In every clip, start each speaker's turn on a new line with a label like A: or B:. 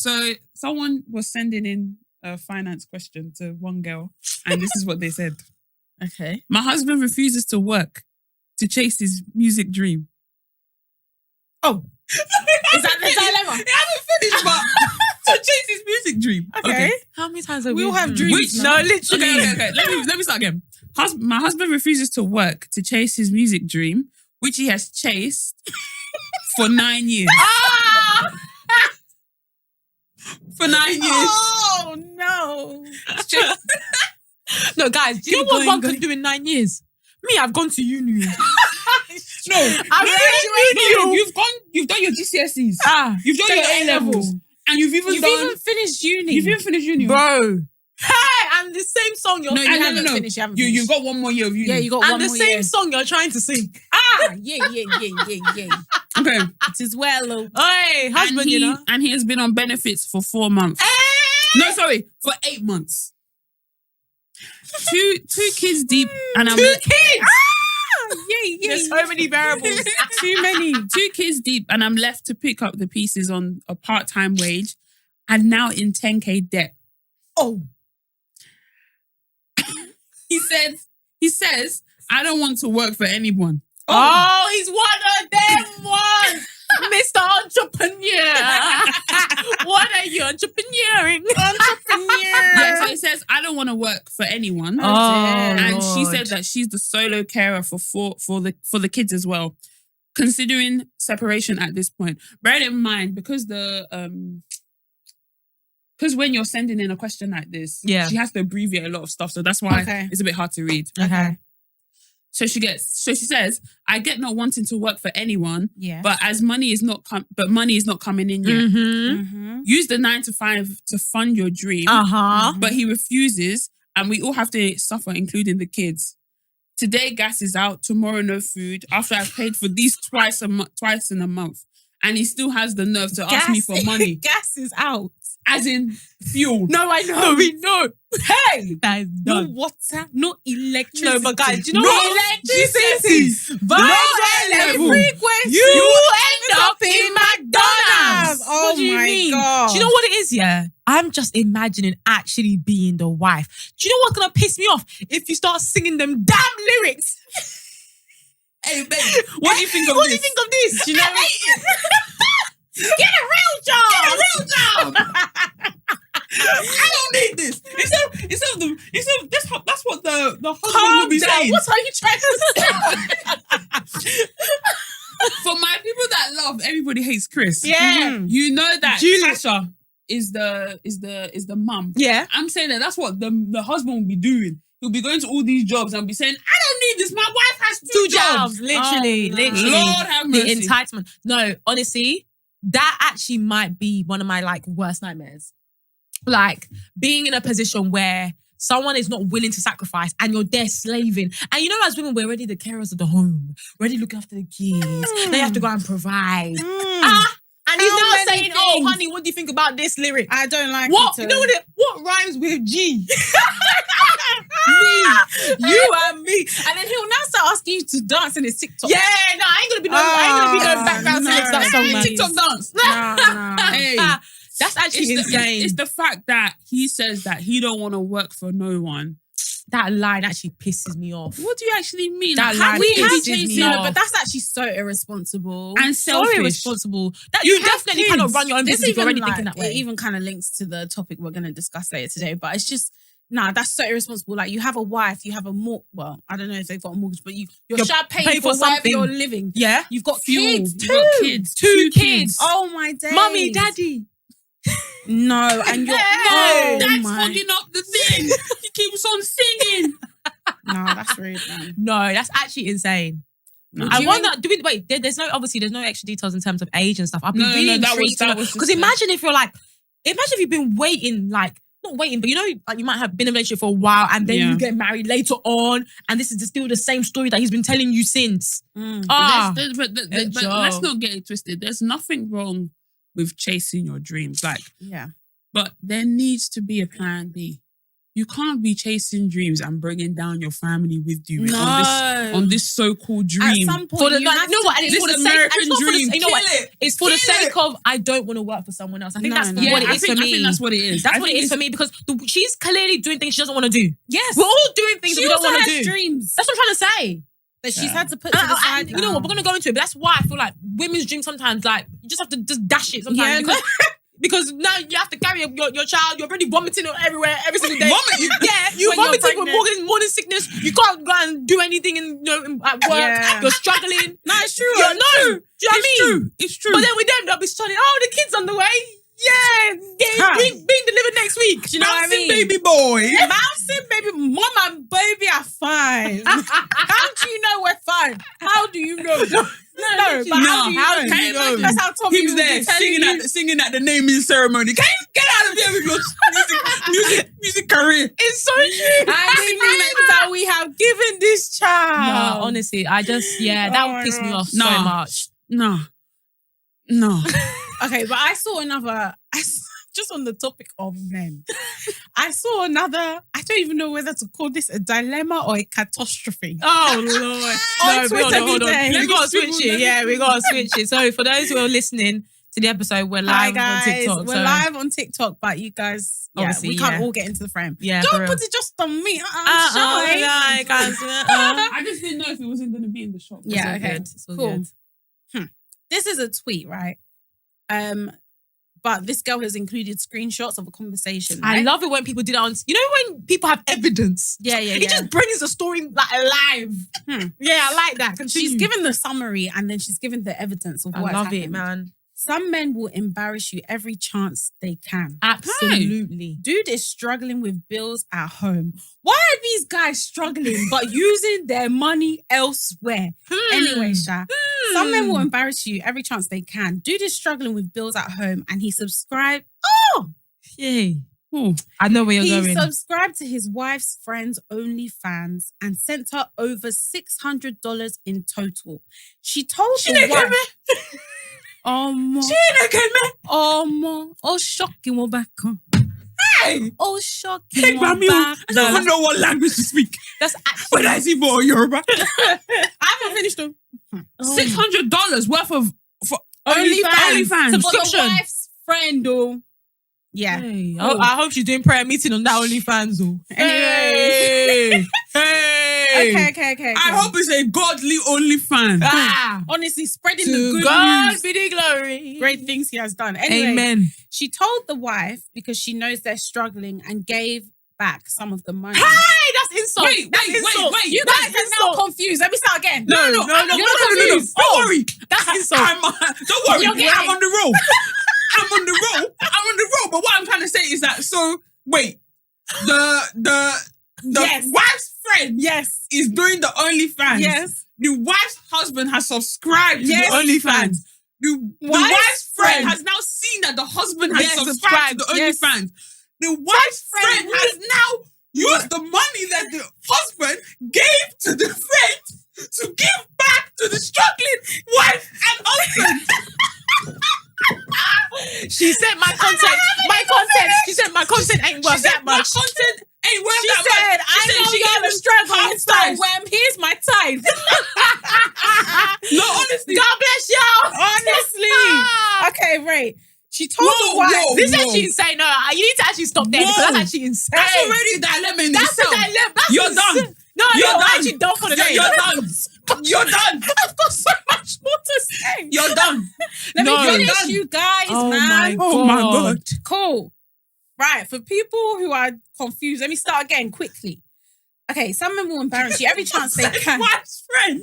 A: So someone was sending in a finance question to one girl, and this is what they said.
B: Okay.
A: My husband refuses to work to chase his music dream.
B: Oh. Is that the dilemma?
A: It hasn't finished, but to chase his music dream.
B: Okay.
C: How many times have
B: We all have
C: dreams?
B: dreams.
A: No,
B: literally.
A: Okay. Let me start again. My husband refuses to work to chase his music dream, which he has chased for 9 years. For 9 years.
B: Oh, no.
C: No, guys, do you know what one can do in 9 years? Me, I've gone to uni.
A: You've done your GCSEs. You've done
C: so
A: your A-levels. And you've even
B: finished uni.
A: You've even finished uni.
C: Bro. Hey, and the same song you're
A: No, you haven't
B: finished. You haven't
A: You've got one more year of uni.
B: Yeah, you got
C: and
B: one
C: the
B: more
C: same
B: year.
C: song you're trying to sing.
B: Yeah.
A: Okay.
B: It is well.
C: Hey, husband, you know.
A: And he has been on benefits for 4 months. No, sorry, for 8 months. Two kids deep, and I'm
C: 2 kids.
B: Yeah.
C: There's so many variables.
B: Too many.
A: 2 kids deep, and I'm left to pick up the pieces on a part-time wage, and now in 10K debt.
B: Oh.
A: He says, I don't want to work for anyone.
C: Oh, he's one of them ones. Mr. Entrepreneur. What are you entrepreneuring?
A: Yeah, so he says, I don't want to work for anyone. And she said that she's the solo carer for the kids as well. Considering separation at this point. Bear in mind, because because when you're sending in a question like this, she has to abbreviate a lot of stuff. So that's why it's a bit hard to read.
C: Okay.
A: So she says, I get not wanting to work for anyone, but as money is not coming in yet.
C: Mm-hmm.
A: Use the 9 to 5 to fund your dream. But he refuses, and we all have to suffer, including the kids. Today gas is out, tomorrow no food. After I've paid for these twice in a month, and he still has the nerve to ask me for money.
B: Gas is out.
A: As in fuel.
C: No, I know. We know.
B: Hey!
C: That is
B: No
C: done.
B: water, no electricity.
C: No, but guys, do you know
B: no
C: what?
B: electricity.
C: level.
B: Frequency.
C: You end up in McDonald's.
B: Oh
C: What do you
B: my
C: mean?
B: God.
C: Do you know what it is, yeah? I'm just imagining actually being the wife. Do you know what's going to piss me off? If you start singing them damn lyrics.
A: Hey, babe, what do you think of
C: What
A: this?
C: do you think of this? Do you know?
B: Get a real job.
A: I don't need this. That's what the husband
B: Calm
A: will be
B: down.
A: saying.
B: What are you trying to say?
A: For my people that love Everybody Hates Chris.
B: Yeah.
A: You know that
B: Juliet.
A: Sasha is the mum.
C: Yeah.
A: I'm saying that's what the husband will be doing. He'll be going to all these jobs and be saying, I don't need this. My wife has 2 jobs.
C: Literally.
A: Lord have mercy.
C: The entitlement. No, honestly, that actually might be one of my worst nightmares. Like being in a position where someone is not willing to sacrifice and you're there slaving. And you know, as women, we're already the carers of the home. We're already looking after the kids. They have to go and provide. And he's now saying, oh, honey, what do you think about this lyric?
B: I don't like
C: What?
B: it.
C: You know what rhymes with G? Me. You and me.
B: And then he'll now start asking you to dance in his TikTok.
C: Yeah, no, I ain't gonna be no background singing to that song, man.
A: TikTok dance.
B: No.
A: Hey,
C: that's actually insane.
A: It's the fact that he says that he don't want to work for no one.
C: That line actually pisses me off.
A: What do you actually mean?
C: That
A: How
C: line
A: can you be
C: pisses
A: chasing-
C: me
B: No,
C: off.
B: but that's actually so irresponsible.
A: and
C: So
A: selfish.
C: irresponsible. That you definitely cannot run your own business if you're already thinking that way.
B: It even kind of links to the topic we're going to discuss later today, but it's just, that's so irresponsible. Like, you have a wife, you have a well, I don't know if they've got a mortgage, but you're paying for whatever
C: something.
B: you're living.
C: Yeah.
B: You've got
A: Fuel.
B: kids
A: You
B: too.
A: got kids.
C: 2 kids.
B: Oh my days.
C: Mommy, daddy.
B: No, and you're...
C: Hey.
A: Dad's
B: my...
A: fogging up the thing. He keeps on singing.
B: No, that's rude, man.
C: No, that's actually insane.
A: No.
C: I wonder, there's no extra details in terms of age and stuff. I've been really
A: that
C: intrigued to know.
A: was
C: Because imagine if you've been waiting, not waiting, but you might have been in a relationship for a while and then you get married later on and this is still the same story that he's been telling you since.
A: But
C: Joe.
A: let's not get it twisted. There's nothing wrong with chasing your dreams.
B: Yeah.
A: But there needs to be a plan B. you can't be chasing dreams and bringing down your family with you
B: No.
A: on this so-called dream.
B: At some point,
C: For the,
B: you
C: like,
B: have
C: you know
B: to
C: what? And
B: give
C: it's for the
A: this
C: sake.
A: American
C: It's not for the,
A: dream.
C: you know what?
A: Kill it.
C: It's for the
A: Kill
C: sake of I don't want to work for someone else. I think
B: No,
C: that's
B: no.
C: what it
A: I
C: is
A: think
C: for me.
A: that's what it is.
C: That's
A: I
C: what it
A: think
C: is for me because she's clearly doing things she doesn't want to do.
B: Yes.
C: We're all doing things that
B: She
C: we don't
B: also
C: want to
B: has
C: do.
B: dreams
C: That's what I'm trying to say.
B: that she's had to put to
C: And
B: the side.
C: you know what? We're gonna go into it, but that's why I feel like women's dreams sometimes, like you just have to just dash it sometimes
B: Yeah.
C: because now you have to carry your child. You're already vomiting everywhere every single day.
A: Vomiting?
C: Yeah, you're
B: When you're
C: vomiting with
B: pregnant.
C: morning sickness. You can't go and do anything at work.
B: Yeah.
C: You're struggling.
B: No, it's true.
C: Do you know what I mean?
A: It's true.
C: But then with them, they'll be studying. Oh, the kid's on the way. Yeah, being delivered next week.
B: Do you know what I
A: Bouncing
B: mean?
A: baby boy.
B: Bouncing baby, mom and baby are fine. How do you know we're fine? How do you know? No, but how do you
A: how
B: know?
A: can you know?
B: That's how Tommy
A: He was
B: will be
A: there
B: telling you.
A: singing at the naming ceremony. Can you get out of here with your music career?
C: It's so true.
B: I didn't meant that we have given this child.
C: No, honestly, I just that
B: Oh
C: would
B: my
C: piss me
B: God.
C: off
A: No.
C: so much.
A: No.
B: Okay, but I saw another. Just on the topic of men, I saw another. I don't even know whether to call this a dilemma or a catastrophe.
C: Oh Lord!
B: On Twitter
C: hold on.
B: today.
C: We
B: Let
C: gotta
B: me
C: switch
B: swivel,
C: it. Yeah, we gotta switch it. So for those who are listening to the episode, we're
B: Hi
C: live
B: guys,
C: on TikTok.
B: we're
C: so
B: live on TikTok, but you guys,
C: Obviously,
B: we can't
C: yeah.
B: all get into the frame.
C: Yeah, for
B: Don't
C: real.
B: put it just on me. I'm shy.
C: yeah, guys.
A: I just didn't know if it wasn't going to be in the shop.
B: Yeah,
C: It's all
B: okay.
C: good. It's all
B: Cool.
C: good.
B: This is a tweet, right? But this girl has included screenshots of a conversation.
C: I
B: Right?
C: love it when people do that. You know when people have evidence.
B: Yeah.
C: It just brings the story like alive. Yeah, I like that. Continue.
B: She's given the summary and then she's given the evidence of
C: I
B: what
C: love
B: happened.
C: it, man.
B: Some men will embarrass you every chance they can.
C: Absolutely.
B: Dude is struggling with bills at home. Why are these guys struggling but using their money elsewhere? Anyway, Sha, some men will embarrass you every chance they can. Dude is struggling with bills at home and he subscribed.
C: Yay. I know where you're
B: He
C: going.
B: subscribed to his wife's friend's OnlyFans and sent her over $600 in total. She told the wife. Oh, shocking, we're back.
A: Hey!
B: Oh, shocking,
A: Hey,
B: we're
A: Bami,
B: back.
A: I don't even know what language to speak.
C: That's actually
A: Whether I see more Yoruba.
B: I haven't finished them.
A: $600 worth of for
B: OnlyFans.
A: OnlyFans.
B: For the
C: Subscription.
B: wife's friend, though. Yeah.
C: Hey, I hope she's doing prayer meeting on that OnlyFans. Oh.
B: Anyway.
C: Hey.
B: Okay.
A: I hope it's a godly OnlyFans.
C: Ah,
B: Honestly, spreading the
C: to
B: good
C: God
B: news.
C: be the glory.
B: Great things he has done. Anyway,
C: Amen.
B: she told the wife because she knows they're struggling and gave back some of the money.
C: Hey, that's insult.
A: Wait,
C: That's
A: wait,
C: insult.
A: wait.
B: You guys are now confused. Let me start again.
A: No.
B: You're not confused.
A: Don't worry.
C: That's insult.
A: Don't worry.
B: You're getting-
A: I'm on the roll. I'm on the roll. But what I'm trying to say is that, so, wait. The
B: Yes.
A: wife's friend
B: Yes.
A: is doing the OnlyFans.
B: Yes.
A: The wife's husband has subscribed to
B: Yes.
A: the OnlyFans. The
B: Wife's
A: wife's friend
B: friend.
A: has now seen that the husband has
B: Yes,
A: subscribed to the
B: yes.
A: OnlyFans. The wife's friend
B: friend
A: has now used the money that the husband gave to the friend to give back to the struggling wife and husband.
C: She said my content. She said my content ain't worth that
A: My
C: much.
A: content ain't worth
B: She
A: that
B: said,
A: much.
B: I know
A: she
B: you're
A: gave
B: struggling,
A: half
B: so
A: time.
B: here's my tithe.
A: No, honestly.
C: God bless y'all.
B: Honestly. Okay, right. She told the wife.
A: whoa.
C: This is actually insane. No, you need to actually stop there because
A: Whoa.
C: that's actually insane.
A: That's already a dilemma in
C: That's a
A: itself.
C: dilemma. That's
A: You're
C: insane.
A: done.
C: No,
A: You're
C: I'm
A: done.
C: actually done for the day.
A: You're done. You're done.
B: I've got so much more to say.
A: You're done.
B: Let
C: No.
B: me finish,
A: Done.
B: you guys,
C: Oh
B: man.
C: my
A: Oh my God.
B: Cool. Right, for people who are confused, let me start again quickly. Okay, some men will embarrass you every chance they can.
A: Wife's friend.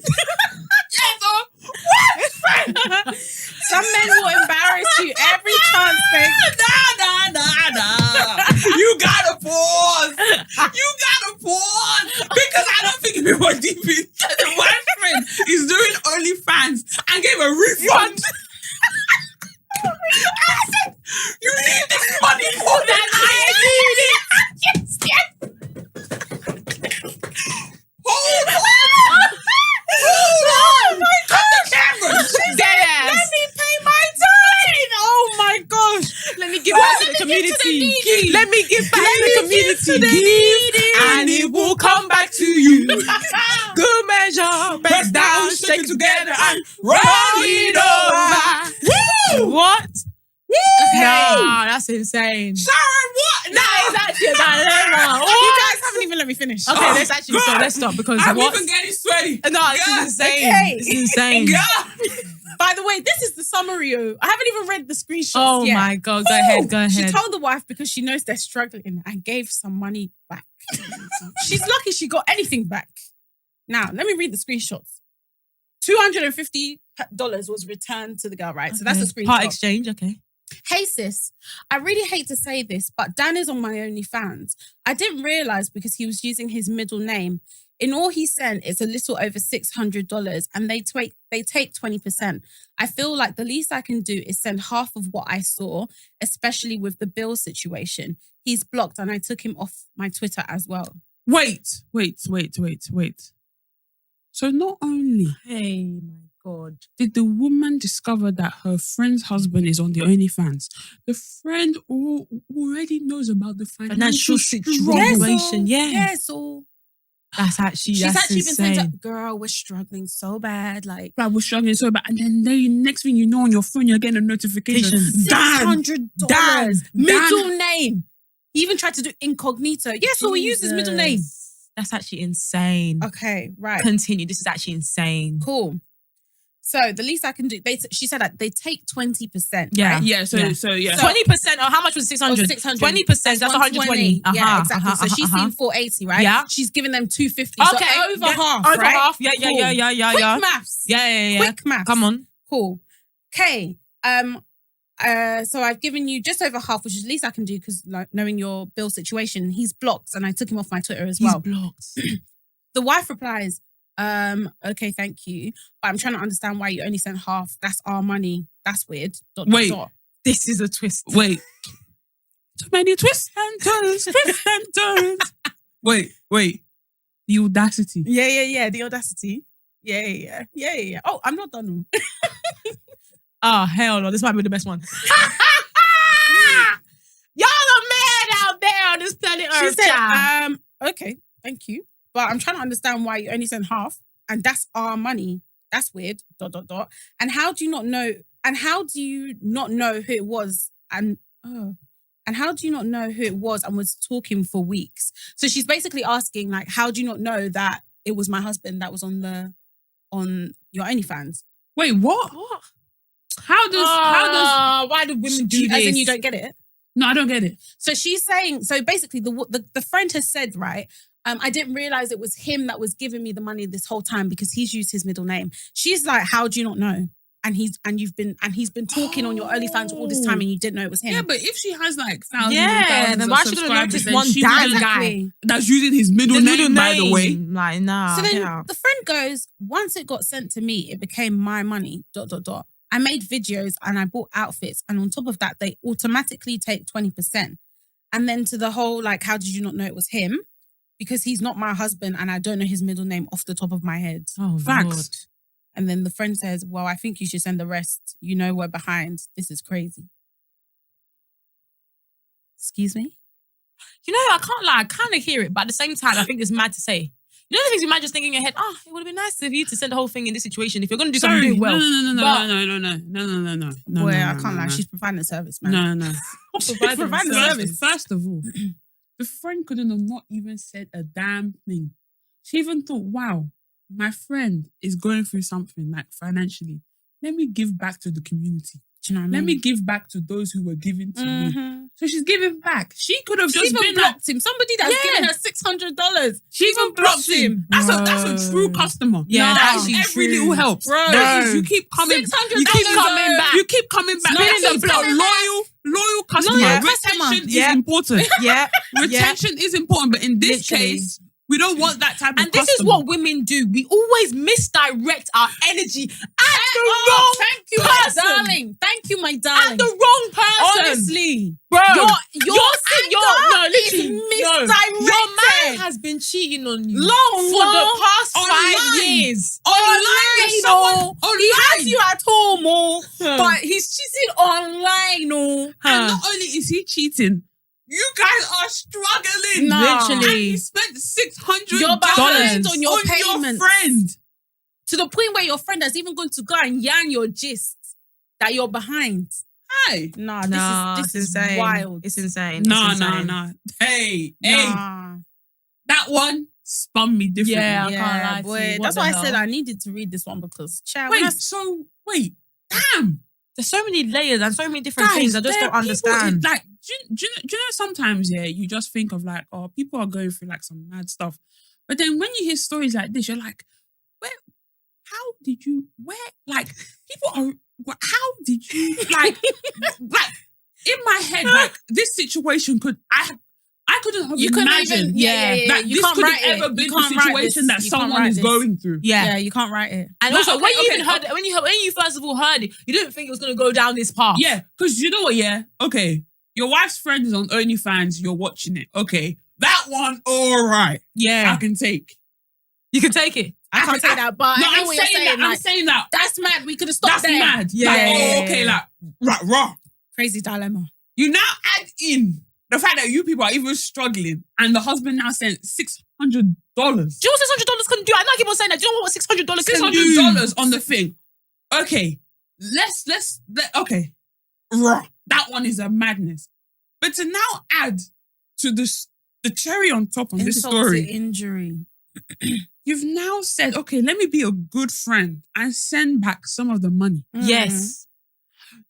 B: Some men will embarrass you every chance they can.
A: Nah. You gotta pause. Because I don't think we were deep in. The wife's friend is doing OnlyFans and gave a refund. I said, you need this money more than I need it. Yes. Hold on. Cut the camera.
B: Let me pay my tithe. Oh my gosh.
C: Let me give back to the community. Let me give it back to the community. And it will come back to you. Good measure. Press down, shake it together, and roll it over. Woo! What? Woo! Nah, that's insane.
A: Sharon, what?
C: That is actually a dilemma.
B: You guys haven't even let me finish.
C: Okay, let's stop because
A: I'm
C: what?
A: even getting sweaty.
C: No, this is insane.
B: Okay.
C: This is insane.
B: By the way, this is the summary. I haven't even read the screenshots
C: Oh
B: yet.
C: my God, go ahead.
B: She told the wife because she knows they're struggling and gave some money back. She's lucky she got anything back. Now, let me read the screenshots. $250 was returned to the girl, right? So that's the screenshot.
C: Part exchange, okay.
B: Hey sis, I really hate to say this, but Dan is on my OnlyFans. I didn't realise because he was using his middle name. In all he sent, it's a little over $600 and they take 20%. I feel like the least I can do is send half of what I saw, especially with the bill situation. He's blocked and I took him off my Twitter as well.
A: Wait. So not only
C: Hey, my God.
A: did the woman discover that her friend's husband is on the OnlyFans, the friend already knows about the financial
C: situation.
B: So
C: That's actually
B: she's actually
C: insane.
B: been saying, to, girl, we're struggling so bad. Like,
A: we're struggling so bad. And then the next thing you know on your phone, you're getting a notification.
B: $600. Middle name. He even tried to do incognito. Yeah, so we use his middle name.
C: That's actually insane.
B: Okay, right.
C: Continue. This is actually insane.
B: Cool. So the least I can do, she said that they take 20%.
C: Yeah.
B: Right?
A: Yeah, so
C: 20%. Or how much was 600?
B: 600.
C: 20%. That's 120.
B: Yeah, exactly. So she's seen 480, right?
C: Yeah.
B: She's giving them 250.
C: Okay.
B: So over half.
C: Over
B: right?
C: half. Yeah.
B: Quick maths.
C: Yeah.
B: Quick maths.
C: Come on.
B: Cool. Okay. So I've given you just over half, which is the least I can do because like, knowing your bill situation, he's blocked and I took him off my Twitter as well.
C: He's blocked.
B: The wife replies, okay, thank you. But I'm trying to understand why you only sent half. That's our money. That's weird.
A: Wait.
C: This is a twist.
A: Wait. Too many twists and turns. Wait. The audacity.
B: Yeah. The audacity. Yeah. Oh, I'm not done.
C: Oh, hell no. This might be the best one. Y'all are mad out there on this planet Earth.
B: She said, okay, thank you. But I'm trying to understand why you only sent half. And that's our money. That's weird. ... And how do you not know? And how do you not know who it was? And how do you not know who it was and was talking for weeks? So she's basically asking, like, how do you not know that it was my husband that was on your OnlyFans?
A: Wait, what? How does
C: why do women do this?
B: As in you don't get it?
A: No, I don't get it.
B: So she's saying, so basically the friend has said, right, I didn't realize it was him that was giving me the money this whole time because he's used his middle name. She's like, how do you not know? And he's been talking on your OnlyFans all this time and you didn't know it was him.
A: Yeah, but if she has like thousands
C: then why
A: of
C: should have
A: subscribers,
C: noticed
A: then
C: one
A: she
C: damn
A: wouldn't-
C: guy
A: that's using his middle name, by the way.
C: Like, nah.
B: So then the friend goes, once it got sent to me, it became my money, ... I made videos and I bought outfits. And on top of that, they automatically take 20%. And then to the whole, like, how did you not know it was him? Because he's not my husband and I don't know his middle name off the top of my head.
C: Oh,
A: Facts.
C: Lord.
B: And then the friend says, well, I think you should send the rest. You know we're behind. This is crazy. Excuse me?
C: You know, I can't lie. I kind of hear it, but at the same time, I think it's mad to say. You know the things you might just think in your head, it would have been nice of you to send the whole thing in this situation. If you're going to do something, do it well.
A: No.
B: Boy, I can't lie. She's providing a service, man.
A: No.
B: Providing a service.
A: First of all, the friend couldn't have not even said a damn thing. She even thought, wow, my friend is going through something like financially. Let me give back to the community.
B: Do you know what I mean?
A: Let me give back to those who were giving to me. So she's giving back. She could have just been
B: blocked him. Somebody that's giving her $600.
A: She even blocked him. That's a true customer.
C: Yeah,
A: that every little helps.
B: Bro.
A: You keep coming.
B: $600.
A: You keep coming back. You keep coming back.
B: No,
A: That's a loyal customer.
B: Loyal
A: Retention
B: customer.
A: is important.
C: Yeah.
A: Retention is important, but in this
C: Literally.
A: case, we don't want that type of
C: And this is
A: customer.
C: what women do. We always misdirect our energy at the wrong
B: Thank you,
C: person.
B: my darling. Thank you, my darling.
C: At the wrong person.
B: Honestly.
C: Bro,
B: Your
C: literally,
B: misdirected.
C: your man has been cheating on you
B: Long
C: for the past
A: Online.
C: 5 years.
B: Online, he has you at home, but he's cheating online,
A: And not only is he cheating, You guys are struggling.
B: Nah.
A: And
C: Literally.
A: you spent $600
B: You're behind on your
A: your
B: payments.
A: friend.
B: To the point where your friend has even gone to go and yarn your gist that you're behind.
A: Hi.
B: This is
C: insane.
B: wild.
C: It's insane.
A: Nah. Hey. That one spun me differently.
C: Yeah, I can't lie to
B: boy.
C: you. What
B: That's
C: the
B: why I
C: hell?
B: said I needed to read this one because
A: Wait. Damn.
C: There's so many layers and so many different things. I just
A: there
C: don't
A: are people
C: understand.
A: like, do you know sometimes, you just think of like, oh, people are going through like some mad stuff. But then when you hear stories like this, you're like, how did you, people are, how did you, like in my head, like, this situation I couldn't have imagined that
B: you
A: this
B: can't
A: could
B: write
A: have
B: it.
A: ever been
B: You
A: the
B: can't write
A: situation
B: this.
A: that
B: You can't
A: someone
B: write
A: is
B: this.
A: going through.
B: Yeah, you can't write it.
C: And
A: Like,
C: also, when you
A: okay,
C: even heard it, when you first of all heard it, you didn't think it was going to go down this path.
A: Yeah, because you know what, okay, your wife's friend is on OnlyFans, you're watching it. Okay, that one, all right.
C: Yeah.
A: I can take.
C: You can take it.
B: I can't say that, but
A: No,
B: I know
A: I'm
B: what you're
A: saying
B: saying.
A: that. I'm
B: Like,
A: saying that.
B: that's mad. We could have stopped
A: That's
B: there.
A: mad.
C: Yeah.
A: Like, oh, okay, like, raw.
B: Crazy dilemma.
A: You now add in the fact that you people are even struggling and the husband now sent $600.
C: Do you know what $600 can do? I know I keep on saying that. Do you know what $600 can do?
A: $600 on the thing. Okay, okay. Raw. That one is a madness. But to now add to the cherry on top on this
B: Insult to
A: story,
B: injury.
A: you've now said, okay, let me be a good friend and send back some of the money.
C: Yes.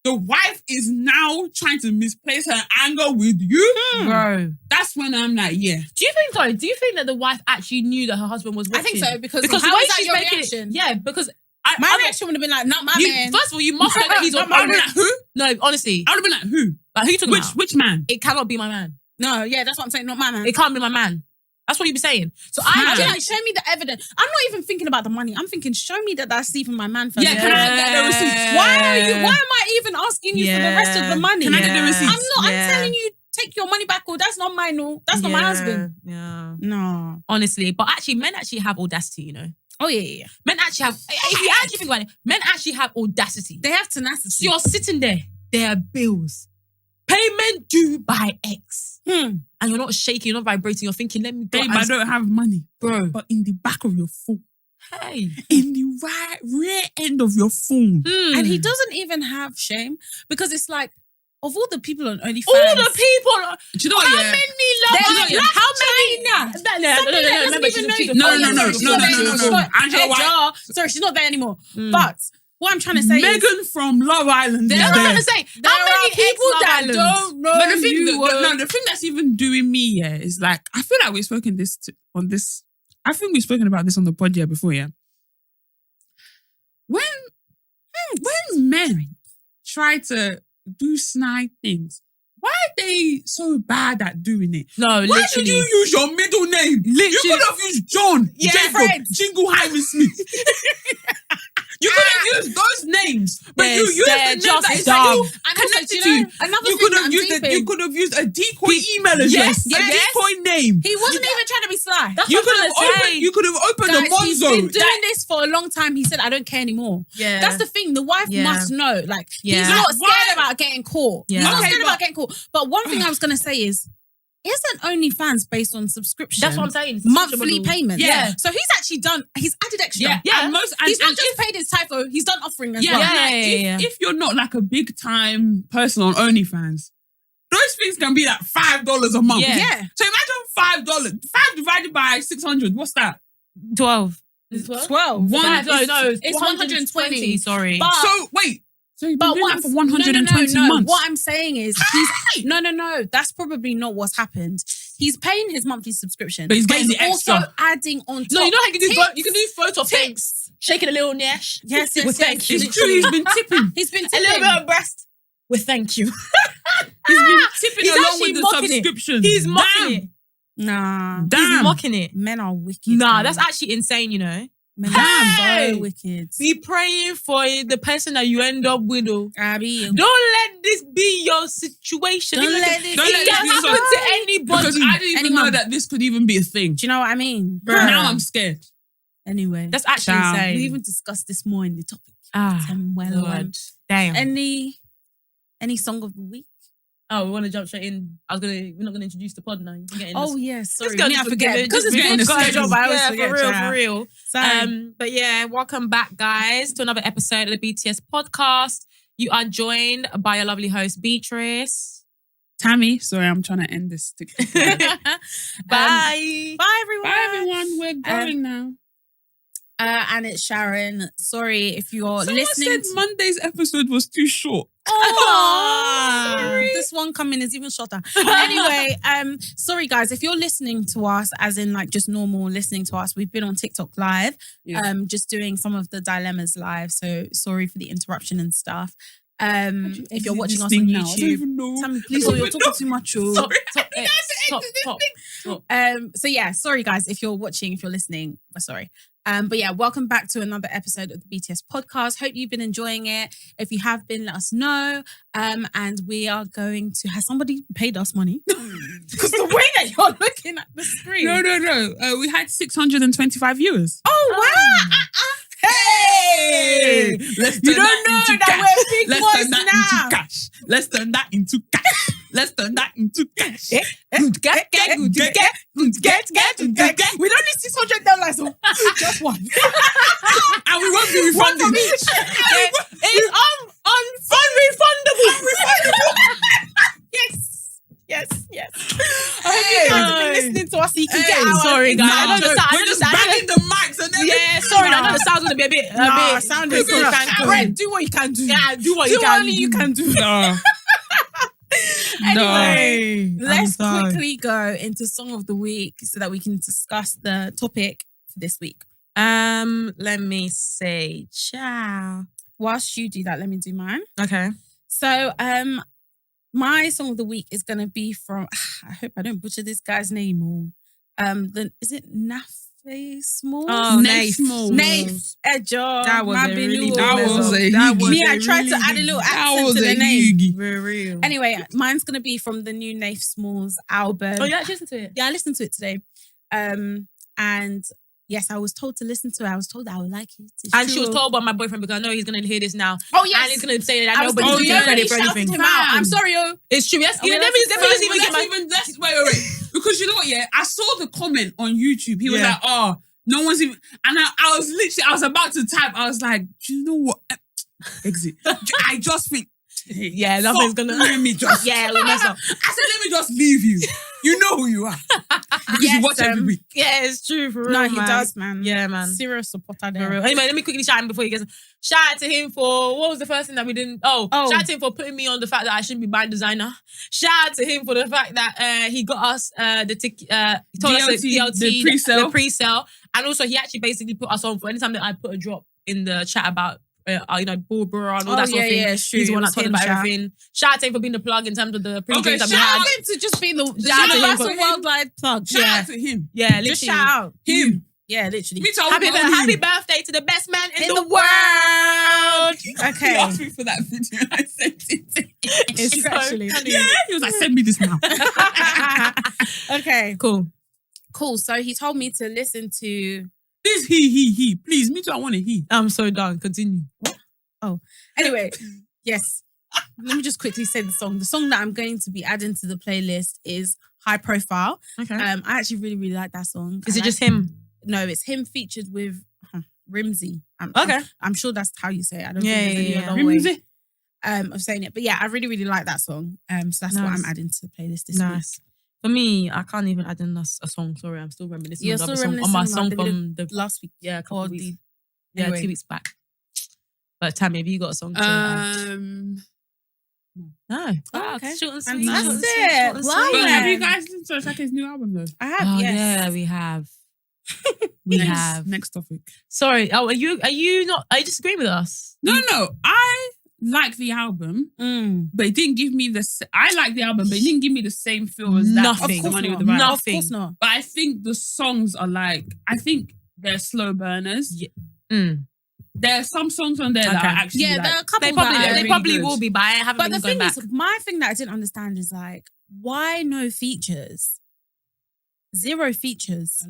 A: The wife is now trying to misplace her anger with you.
C: Bro.
A: That's when I'm like, yeah.
C: Do you think that the wife actually knew that her husband was watching?
B: I think so because
C: the
B: how
C: way
B: is that
C: she's
B: your
C: making
B: reaction?
C: it. Yeah, because
B: My reaction would have been like, not my man.
C: First of all, you must know that he's on.
A: I would have been like, who?
C: No, honestly.
A: I would have been like, who?
C: Like, who you talking about?
A: Which man?
C: It cannot be my man.
B: No, yeah, that's what I'm saying. Not my man.
C: It can't be my man. That's what you be saying. So
B: I
C: I
B: feel like, show me the evidence. I'm not even thinking about the money. I'm thinking, show me that that's even my man first.
A: Yeah, can I get the receipts?
B: Why am I even asking you for the rest of the money?
A: Can I get the receipts?
B: I'm not. I'm telling you, take your money back. Or that's not mine. No, that's not my husband.
C: Yeah.
B: No.
C: Honestly, but actually, men actually have audacity. You know,
B: Oh yeah.
C: men actually have. If you actually think about it, men actually have audacity.
B: They have tenacity.
C: So you're sitting there. There are bills, payment due by X, and you're not shaking, you're not vibrating. You're thinking, let me go.
A: Babe, I don't have money.
C: Bro.
A: But in the back of your phone.
C: Hey.
A: In the rear end of your phone.
B: And he doesn't even have shame because it's like, of all the people on OnlyFans,
C: All the people.
A: Do you know what?
C: How many love?
B: There's
C: How
A: No. Angela White.
B: Sorry, she's not there anymore. But what I'm trying to say is,
A: Megan from Love Island is
C: That's what I'm
A: there.
C: trying to say. How many people that don't know
A: But the thing,
C: you?
A: the thing that's even doing me, is like, I feel like we've spoken on this. I think we've spoken about this on the pod before, When men try to do snide things, why are they so bad at doing it?
C: No,
A: Why
C: literally.
A: did you use your middle name? You could have used John, Jacob, Jingleheimer Smith. You could have used those names, but you used the name that is
C: dumb.
A: connected to you.
B: Another
A: You
B: thing
A: could have used a decoy email address, a decoy name.
B: he wasn't even trying to be sly.
A: You could have opened a
B: Guys, he's been
A: Monzo.
B: doing this for a long time. He said, I don't care anymore.
C: Yeah.
B: That's the thing. The wife must know. Like,
C: Yeah.
B: he's not
A: Like,
B: scared
A: why?
B: about getting caught.
C: Yeah.
B: He's not
A: Okay,
B: scared about getting caught. But one thing I was going to say is, isn't OnlyFans based on subscription?
C: That's what I'm saying.
B: Monthly payments.
C: Yeah.
B: So he's actually he's added extra.
C: Yeah.
A: And
B: He's not just paid his typo, he's done offering as well.
C: Yeah.
A: If you're not like a big time person on OnlyFans, those things can be like $5 a month.
C: Yeah.
A: So imagine $5. 5 divided by 600. What's that?
C: 12.
B: 12.
C: It's
B: 120.
C: Sorry.
B: But
A: So wait. So you've been
B: But
A: doing
B: what
A: that for 120 months.
B: What I'm saying is, no. That's probably not what's happened. He's paying his monthly subscription,
A: But he's getting the
B: also
A: extra.
B: adding on top.
C: No, you know how you can do photo
B: Tips.
C: pics, shaking a little nash.
B: Yes,
C: Well, thank you.
A: It's true. He's been tipping.
B: He's been
C: A little
B: tipping.
C: bit of breast. Well, thank you.
A: He's been tipping
C: He's
A: along
C: actually
A: with the
C: mocking it.
A: subscription.
C: He's mocking it.
B: Nah,
C: He's
A: Damn.
C: mocking it.
B: men are wicked.
C: Nah,
B: man.
C: that's actually insane, you know.
B: Men
C: Hey!
B: are so wicked.
C: Be praying for the person that you end up with. Oh.
B: Abby,
C: Don't let this be your situation.
B: Don't
C: Even
B: let
C: if
B: it
C: it
A: Don't let
C: can
A: this be
C: happen
A: your-
C: to anybody.
A: Because I didn't even
B: Anyone.
A: know that this could even be a thing.
B: do you know what I mean?
A: Now I'm scared.
B: Anyway,
C: That's actually
A: Ciao.
C: insane.
B: we even discussed this more in the topic.
C: Ah,
B: Well,
C: God. Damn.
B: any song of the week?
C: Oh, we want to jump straight in. We're not gonna introduce the pod now.
B: Yes, sorry.
C: This girl
B: I forget because it's
C: been
B: been got a job. I always forget.
C: For real.
B: Sorry.
C: But yeah, welcome back, guys, to another episode of the BTS podcast. You are joined by your lovely host, Beatrice.
A: Tammy, sorry, I'm trying to end this.
C: Bye.
B: Bye, everyone.
A: Bye, everyone. We're going now.
B: And it's Sharon. Sorry if you're
A: Someone
B: listening.
A: said Monday's episode was too short.
B: Sorry. This one coming is even shorter. Anyway, sorry guys, if you're listening to us, as in like just normal listening to us, we've been on TikTok live, just doing some of the dilemmas live. So sorry for the interruption and stuff. If you're watching us on YouTube, tell me, please, you're talking too much. Stop. So yeah, sorry guys, if you're listening, we're sorry. But yeah, welcome back to another episode of the BTS podcast. Hope you've been enjoying it. If you have been, let us know. And we are going to have somebody paid us money because the way that you're looking at the screen.
A: No. We had 625 viewers.
B: Oh wow! Hey!
A: Let's
B: You don't know that we're big boys now.
A: Let's turn that into cash. Let's turn that into cash.
B: We don't need $600, so just one.
A: And we won't be refunded.
C: One from each. It's unrefundable.
B: Yes. I hope you guys have been listening to us so you can get our...
C: Sorry, guys.
A: We're just banging the mics and everything.
C: Yeah, sorry. I know the sound's going to be a bit...
B: sound is good. Brent, do what you can do.
C: Yeah, do what
B: you can do. Anyway, let's quickly go into Song of the Week so that we can discuss the topic for this week.
C: Let me say ciao.
B: Whilst you do that, let me do mine.
C: Okay.
B: So, my Song of the Week is going to be from, I hope I don't butcher this guy's name or, is it Nafe Smalls?
C: Oh,
A: Nafe Smalls.
B: Nafe Edger.
C: That was a really
B: I tried to add a little accent to the name.
C: Very real.
B: Anyway, mine's going to be from the new Nafe Smalls album.
C: Oh, you actually listened to it?
B: Yeah, I listened to it today. And yes, I was told to listen to it. I was told that I would like it.
C: And she was told by my boyfriend because I know he's going to hear this now.
B: Oh, yes.
C: And he's going to say that I know, but
B: he's
C: he's
B: not
C: ready for
B: shouted
C: anything.
B: him out. I'm sorry,
C: It's true. Yes,
A: Wait. Because you know what, yeah? I saw the comment on YouTube. He was like, oh, no one's even... And I was about to type. I was like, do you know what? Exit. I just think...
C: Yeah, nothing's gonna...
A: Let me just...
C: Yeah, we'll mess up.
A: I said, let me just leave you. You know who you are. Because you watch every week.
C: Yeah, it's true for real,
B: No, he does, man.
C: Yeah, man.
B: Serious supporter
C: For
B: there.
C: real. Anyway, let me quickly shout him before he gets... Shout out to him for... What was the first thing that we didn't... Oh, shout out to him for putting me on the fact that I shouldn't be buying designer. Shout out to him for the fact that he got us he told us the DLT, the pre-sale. And also, he actually basically put us on for anytime that I put a drop in the chat about... Bora and all that sort of thing.
B: Yeah,
C: He's the one that told him about everything. Shout out to him for being the plug in terms of the pre-games that we had.
B: Shout out to him to just being the universal worldwide plug.
A: Shout out to him.
C: Yeah, literally.
B: Just shout out.
A: Him.
B: Yeah, literally.
A: Me too.
C: Happy birthday to the best man in the world.
B: Okay.
A: He asked me for that video and I sent it to him.
B: It's actually.
A: Yeah, he was like, send me this now.
B: Okay.
C: Cool.
B: So he told me to listen to...
A: This he. Please, me too, I want a he.
C: I'm so done. Continue.
B: Oh, anyway, yes. Let me just quickly say the song. The song that I'm going to be adding to the playlist is High Profile.
C: Okay.
B: I actually really, really like that song.
C: Is it just him?
B: No, it's him featured with Rimsey.
C: Okay.
B: I'm sure that's how you say it. I don't
C: Yeah,
B: think there's any
C: yeah.
B: other way
A: Rimsey.
B: of saying it. But yeah, I really, really like that song. So that's what
C: Nice.
B: I'm adding to the playlist this week.
C: Nice. For me, I can't even add in a song. Sorry, I'm still reminiscing
B: You're
C: on
B: still
C: the song,
B: reminiscing
C: on my
B: about
C: song
B: the
C: from the
B: last week.
C: a couple
B: Or
C: of weeks.
B: the...
C: Yeah,
B: Anyway.
C: 2 weeks back. But Tammy, have you got a song to add? No.
B: Oh, okay.
C: Short and sweet.
B: Fantastic.
C: Short and
B: Wow.
C: sweet.
A: But have you guys listened to Ashake's new album though?
B: I have,
C: Oh,
B: yes.
C: yeah, we have. We have.
A: Next topic.
C: Sorry. Oh, are you disagreeing with us?
A: No. I like the album, but it didn't give me I like the album, but it didn't give me the same feel as that.
C: Nothing.
A: The Money with the
C: Nothing.
A: Vibe.
B: Of course not.
A: But I think the songs are I think they're slow burners.
C: Yeah.
A: There are some songs on there that are actually
B: Yeah, there are a couple
C: They probably,
B: that are
C: they
B: really
C: probably
B: good.
C: will be, but I haven't
B: But
C: been
B: the
C: going
B: thing
C: back.
B: is, my thing that I didn't understand is like, why no features? 0 features.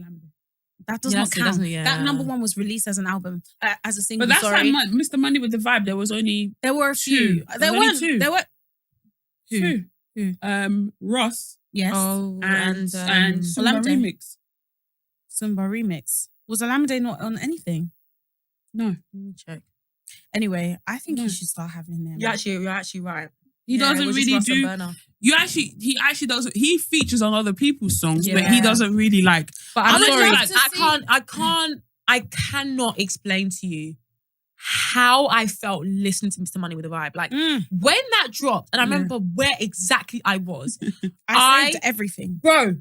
B: That does not count. That number 1 was released as an album, as a single.
A: But that's
B: sorry.
A: like Mr. Money with the Vibe. There was only
B: There were a few.
A: two.
B: There
A: Only
B: weren't.
A: two.
B: There were
A: two. Ross.
B: Yes.
C: Oh,
A: And Sumba
B: Olamide.
A: Remix.
B: Sumba Remix. Was Olamide not on anything?
A: No.
C: Let me check.
B: Anyway, I think
A: No.
B: he should start having them.
C: You're actually right.
A: He doesn't really do. He actually doesn't. He features on other people's songs, but he
B: Yeah.
A: doesn't really like.
C: But I'm
A: I would
C: sorry,
A: love
C: like, I cannot explain to you how I felt listening to Mr. Money with a Vibe. Like when that dropped, and I remember where exactly I was.
B: I saved everything.
C: Bro,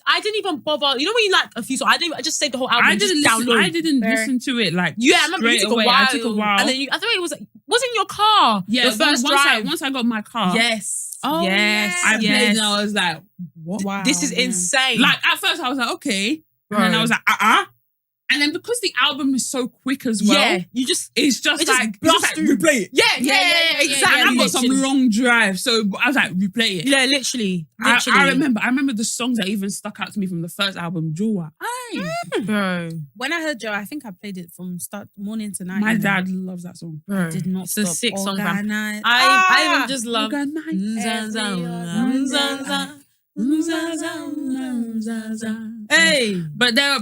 C: I didn't even bother. You know when you like a few songs, I just saved the whole album.
A: I didn't listen to it like
C: I remember you
A: straight
C: took a
A: away.
C: while.
A: I took a while.
C: And then I thought it was in your car.
A: Yeah,
C: the first drive.
A: once I got my car.
C: Yes.
B: Oh,
C: yes.
A: I played
C: yes.
A: and I was like, what?
B: Wow.
C: This is insane.
A: Like at first I was like, okay.
C: Bro.
A: And then I was like, And then because the album is so quick as well,
C: yeah,
A: it's just like
C: blast through.
A: replay it.
C: Yeah,
A: And
C: exactly.
A: I've got some long drive, so I was like, replay it.
C: Yeah, literally.
A: I remember the songs that even stuck out to me from the first album, Joa.
C: Bro.
B: When I heard Joe, I think I played it from morning to night.
A: My dad loves that song.
C: Bro.
B: did not
C: It's
B: stop.
C: a sick song, fam.
B: Organize.
C: I even just love. Hey,
A: But there are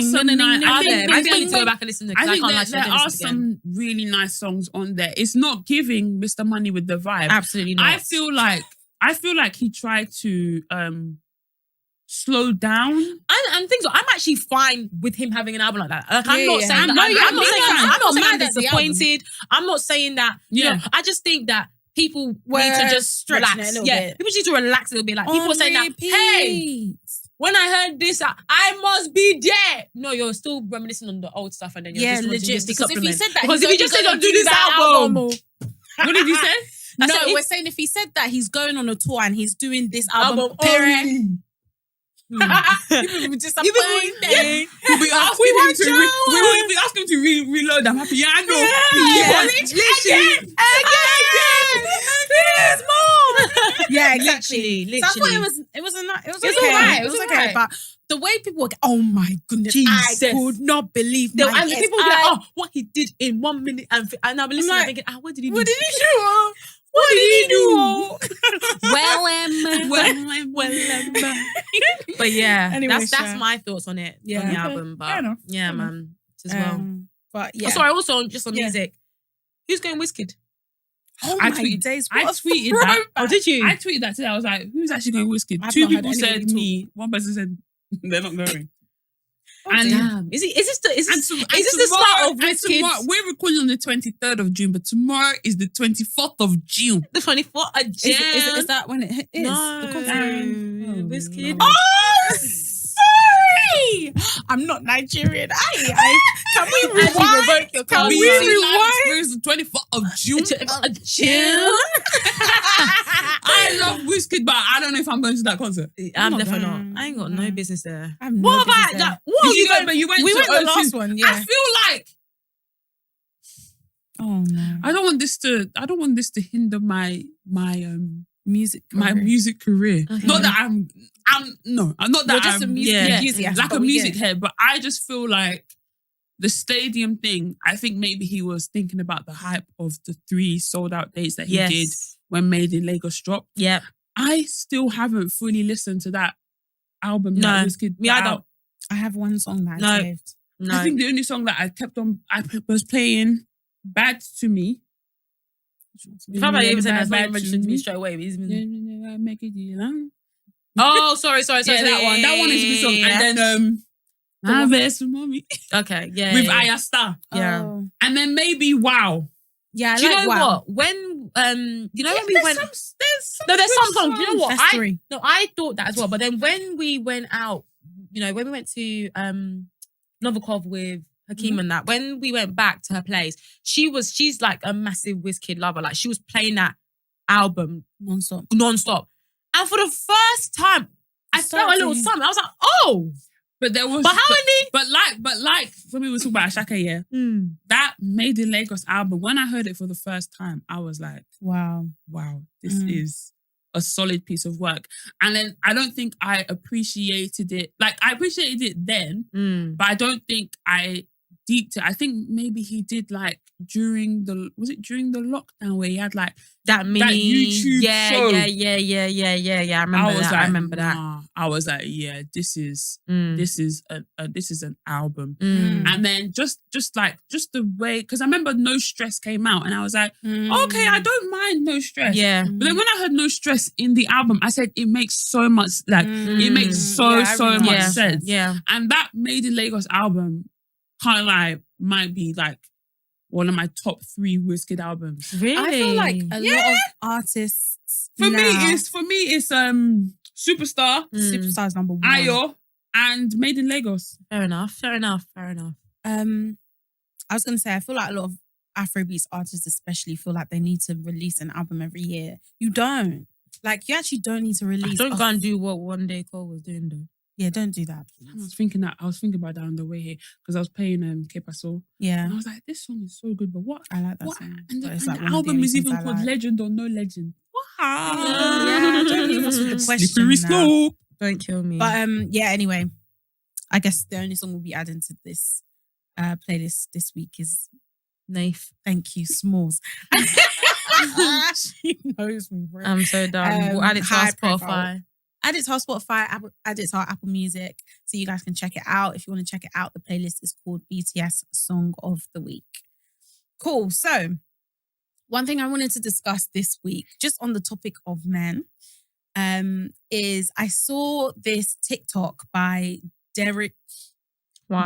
A: some nice.
C: I think I need to go back and listen to it.
A: I
C: I
A: think there are some really nice songs on there. It's not giving Mr. Money with the vibe.
C: Absolutely not.
A: I feel like he tried to slow down.
C: And things. I'm actually fine with him having an album like that. Like, I'm not saying
B: I'm
C: that.
B: not-
C: I'm not saying
B: I'm
C: I'm
B: not
C: saying I'm
B: mad at the
C: disappointed. I'm not saying that. You know, I just think that people need to just
B: stretching
C: relax.
B: it a little bit.
C: People just need to relax a little bit. Like people are saying that.
B: repeat.
C: Hey, when I heard this, I must be there. No, you're still reminiscing on the old stuff, and then you're just wanting
B: legit.
C: just to
B: Because if he
C: supplement.
B: said that,
C: Because
B: he's
C: if he
B: only
C: just said,
B: gonna
C: "Don't do this album,"
A: What did you say?
B: I
C: No,
B: said, we're saying if he said that he's going on a tour and he's doing this album, period. You will be disappointed.
A: We'll be asking him to reload. I'm happy. Yeah, I know.
B: Again. Yeah, exactly.
C: Literally.
B: So I thought it was okay.
C: alright,
B: It was okay.
C: alright.
B: But the way people were, oh my goodness,
C: Jesus.
B: I could not believe
C: And
B: my
C: the people be like, what he did in 1 minute, and I'll be listening and thinking, what did he do?
B: What did he do? What did he do?
C: But yeah,
B: Anyway,
C: that's my thoughts on it,
B: Yeah.
C: on the
B: Okay,
C: album.
A: fair
C: But
A: enough,
C: yeah,
A: fair enough.
C: man, as well.
B: But yeah.
C: Oh, sorry, also just on
B: Yeah.
C: music. Who's going Wizkid?
B: Oh
A: I
B: my
A: tweeted-
B: days.
A: I
B: what a
A: tweeted that.
B: throwback.
C: Oh, did you?
A: I tweeted that today. I was like, who's actually going Wizkid?
B: I've
A: Two
B: not heard
A: people said
B: anybody
A: me. One person said they're not going.
C: Oh,
A: And-
C: damn. Is this the
A: tomorrow-
C: start of
A: and
C: Wizkid?
A: tomorrow- we're recording on the 23rd of June, but tomorrow is the 24th of June.
C: The 24th of
B: Is,
C: Jan.
B: is that when it is?
C: No.
B: The concert?
C: Wizkid.
B: Oh, sorry. I'm not Nigerian. Can we
C: Actually
B: rewind?
C: revoke your
B: Can
C: card.
B: we
C: Yeah.
B: rewind?
A: It's the 24th of June.
C: June.
A: I love Wizkid, but I don't know if I'm going to that concert.
C: I'm
B: not
C: definitely
B: going.
C: not. I ain't got no business there.
B: I have no
C: What
B: business
C: about
B: there.
C: that? What are you going?
A: But you went
B: We
A: to
B: went the
A: O2.
B: last one, yeah.
A: I feel like
B: Oh no.
A: I don't want this to hinder my
B: Music.
A: my
B: career.
A: music career.
C: Okay.
A: Not that I'm not that
B: You're just a
A: I'm
B: music
C: yeah,
B: enthusiast.
A: like
B: but
A: a
B: we
A: music
B: get it.
A: head, but I just feel like the stadium thing, I think maybe he was thinking about the hype of the 3 sold out dates that he did when Made in Lagos dropped.
C: Yep.
A: I still haven't fully listened to that album.
C: No,
A: that Wizkid
C: me
A: put
C: either.
A: out.
B: I have one song that
C: No.
B: I saved.
C: No.
A: I think the only song that I was playing, Bad to Me.
C: If I'm even saying that's not
A: Bad
C: even mentioned to me straight away. It's been...
A: Make it you
C: Oh, sorry.
A: yeah, that one. That one is a good song. And then My Best for Mommy
C: Okay, yeah.
A: with
C: yeah.
A: Aya Star.
C: Yeah.
B: Oh.
A: And then maybe Wow.
B: Yeah, I
C: Do you
B: like
C: know
B: Wow.
C: what? When you know when we went.
A: There's
C: There's some songs. You know what?
B: That's 3.
C: I thought that as well. But then when we went out, when we went to Novikov with Hakeem and that, when we went back to her place, she's like a massive Wizkid lover. Like she was playing that album
B: Non-stop.
C: non-stop. And for the first time, I felt a little something. I was like, oh.
A: But there was
C: But how many?
A: But like when we were talking about Ashaka, yeah, that Made in Lagos album, when I heard it for the first time, I was like,
B: Wow.
A: this is a solid piece of work. And then I don't think I appreciated it. Like I appreciated it then, but I don't think I deep to. I think maybe he did like during the lockdown where he had like
C: that
A: YouTube show.
C: Yeah. I remember that.
A: I was like, yeah, this is an album. And then just the way, because I remember No Stress came out, and I was like, okay, I don't mind No Stress.
C: Yeah.
A: But then when I heard No Stress in the album, I said it makes so much it makes so much sense.
C: Yeah.
A: And that Made in Lagos album, can't lie, might be like one of my top 3 Wizkid albums.
C: Really?
B: I feel like a lot of artists
A: For me, it's Superstar.
B: Superstar's number 1.
A: Ayo and Made in Lagos.
C: Fair enough.
B: I was gonna say, I feel like a lot of Afrobeats artists especially feel like they need to release an album every year. You don't. Like, you actually don't need to release.
C: Don't go and do what One Day Cole was doing though.
B: Yeah, don't do that.
A: I was thinking about that on the way here because I was playing Que Pasó.
B: Yeah.
A: And I was like, this song is so good, but what?
B: I like that song.
A: And the
B: like
A: album is even called Legend or No Legend.
B: Yeah, don't leave us with the question.
A: Slippery slope.
C: Don't kill me.
B: But anyway, I guess the only song we'll be adding to this playlist this week is
C: Naif.
B: Thank You, Smalls. She knows me, bro.
C: I'm so done. We'll add it to our Spotify.
B: Add it to our Spotify, add it to our Apple Music, so you guys can check it out. If you want to check it out, the playlist is called BTS Song of the Week. Cool. So, one thing I wanted to discuss this week, just on the topic of men, is I saw this TikTok by Derek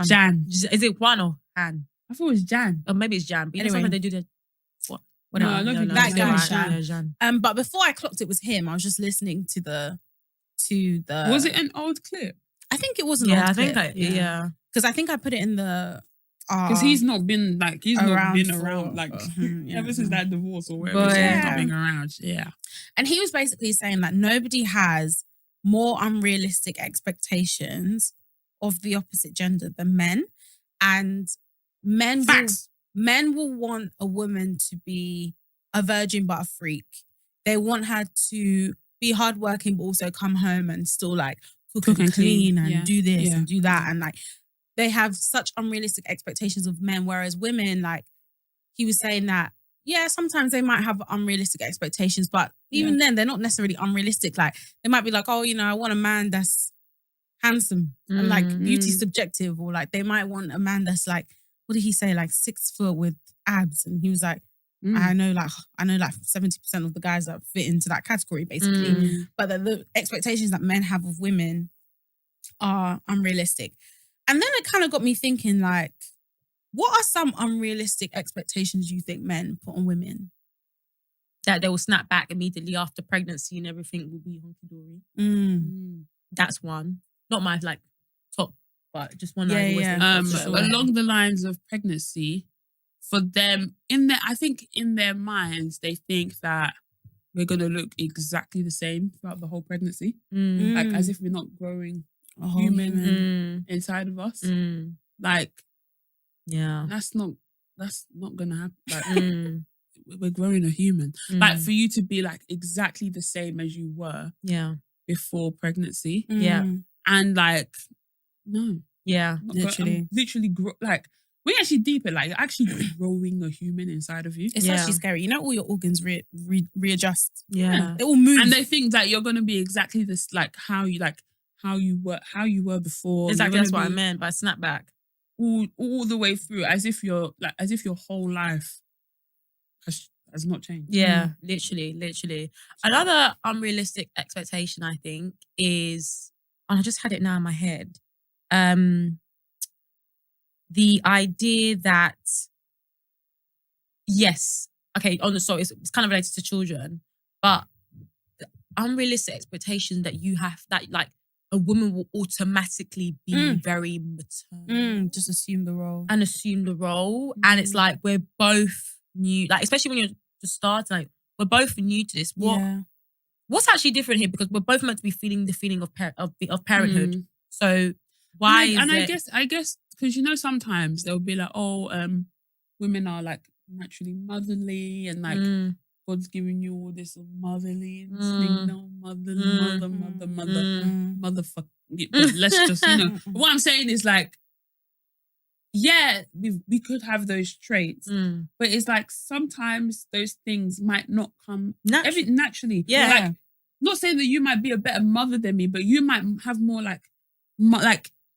A: Jan.
C: Is it Juan or Han?
A: I thought it was Jan.
C: Or maybe it's Jan. But
B: Anyway.
C: sometimes they do the
A: No, I don't think
B: that guy,
C: Jan.
B: But before I clocked it was him, I was just listening to the.
A: Was it an old clip?
B: I think it was an old clip.
C: Yeah.
B: Because I think I put it in the.
A: Because he's not been around like
B: yeah.
A: ever since that divorce or whatever.
C: But,
A: He's not been around. Yeah.
B: And he was basically saying that nobody has more unrealistic expectations of the opposite gender than men, and men will want a woman to be a virgin but a freak. They want her to be hardworking but also come home and still like cook and clean and do this and do that, and like they have such unrealistic expectations of men, whereas women, like he was saying that sometimes they might have unrealistic expectations, but even then they're not necessarily unrealistic. Like they might be like, oh, I want a man that's handsome, and like beauty's subjective, or like they might want a man that's like, what did he say, like 6 foot with abs, and he was like, I know like 70% of the guys that fit into that category basically, but the expectations that men have of women are unrealistic. And then it kind of got me thinking, like, what are some unrealistic expectations you think men put on women?
C: That they will snap back immediately after pregnancy and everything will be hunky-dory. That's one. Not my like top, but just one.
A: Along the lines of pregnancy, for them, I think in their minds, they think that we're gonna look exactly the same throughout the whole pregnancy, like as if we're not growing a human inside of us. Like, that's not gonna happen. Like, we're growing a human. Like for you to be like exactly the same as you were, before pregnancy, and like, no, literally like. We actually deep it, like you're actually growing a human inside of you.
B: It's actually scary. All your organs readjust.
C: Yeah.
B: They all move.
A: And they think that you're gonna be exactly this, like how you were before.
C: Exactly, that's what I meant by snapback.
A: All the way through, as if your whole life has not changed.
C: Yeah, literally. Another unrealistic expectation, I think, is, and I just had it now in my head. The idea that, it's kind of related to children, but the unrealistic expectation that you have, that like a woman will automatically be very maternal.
B: Just assume the role.
C: And And it's like, we're both new, like, especially when you're just starting, like, we're both new to this. What's actually different here? Because we're both meant to be feeling the feeling of parenthood. So why is it?
A: I guess because sometimes they'll be like, women are like naturally motherly, and like God's giving you all this motherly instinct, motherfucker. But let's just what I'm saying is like, yeah, we could have those traits, but it's like sometimes those things might not come naturally.
C: Yeah.
A: Like, not saying that you might be a better mother than me, but you might have more like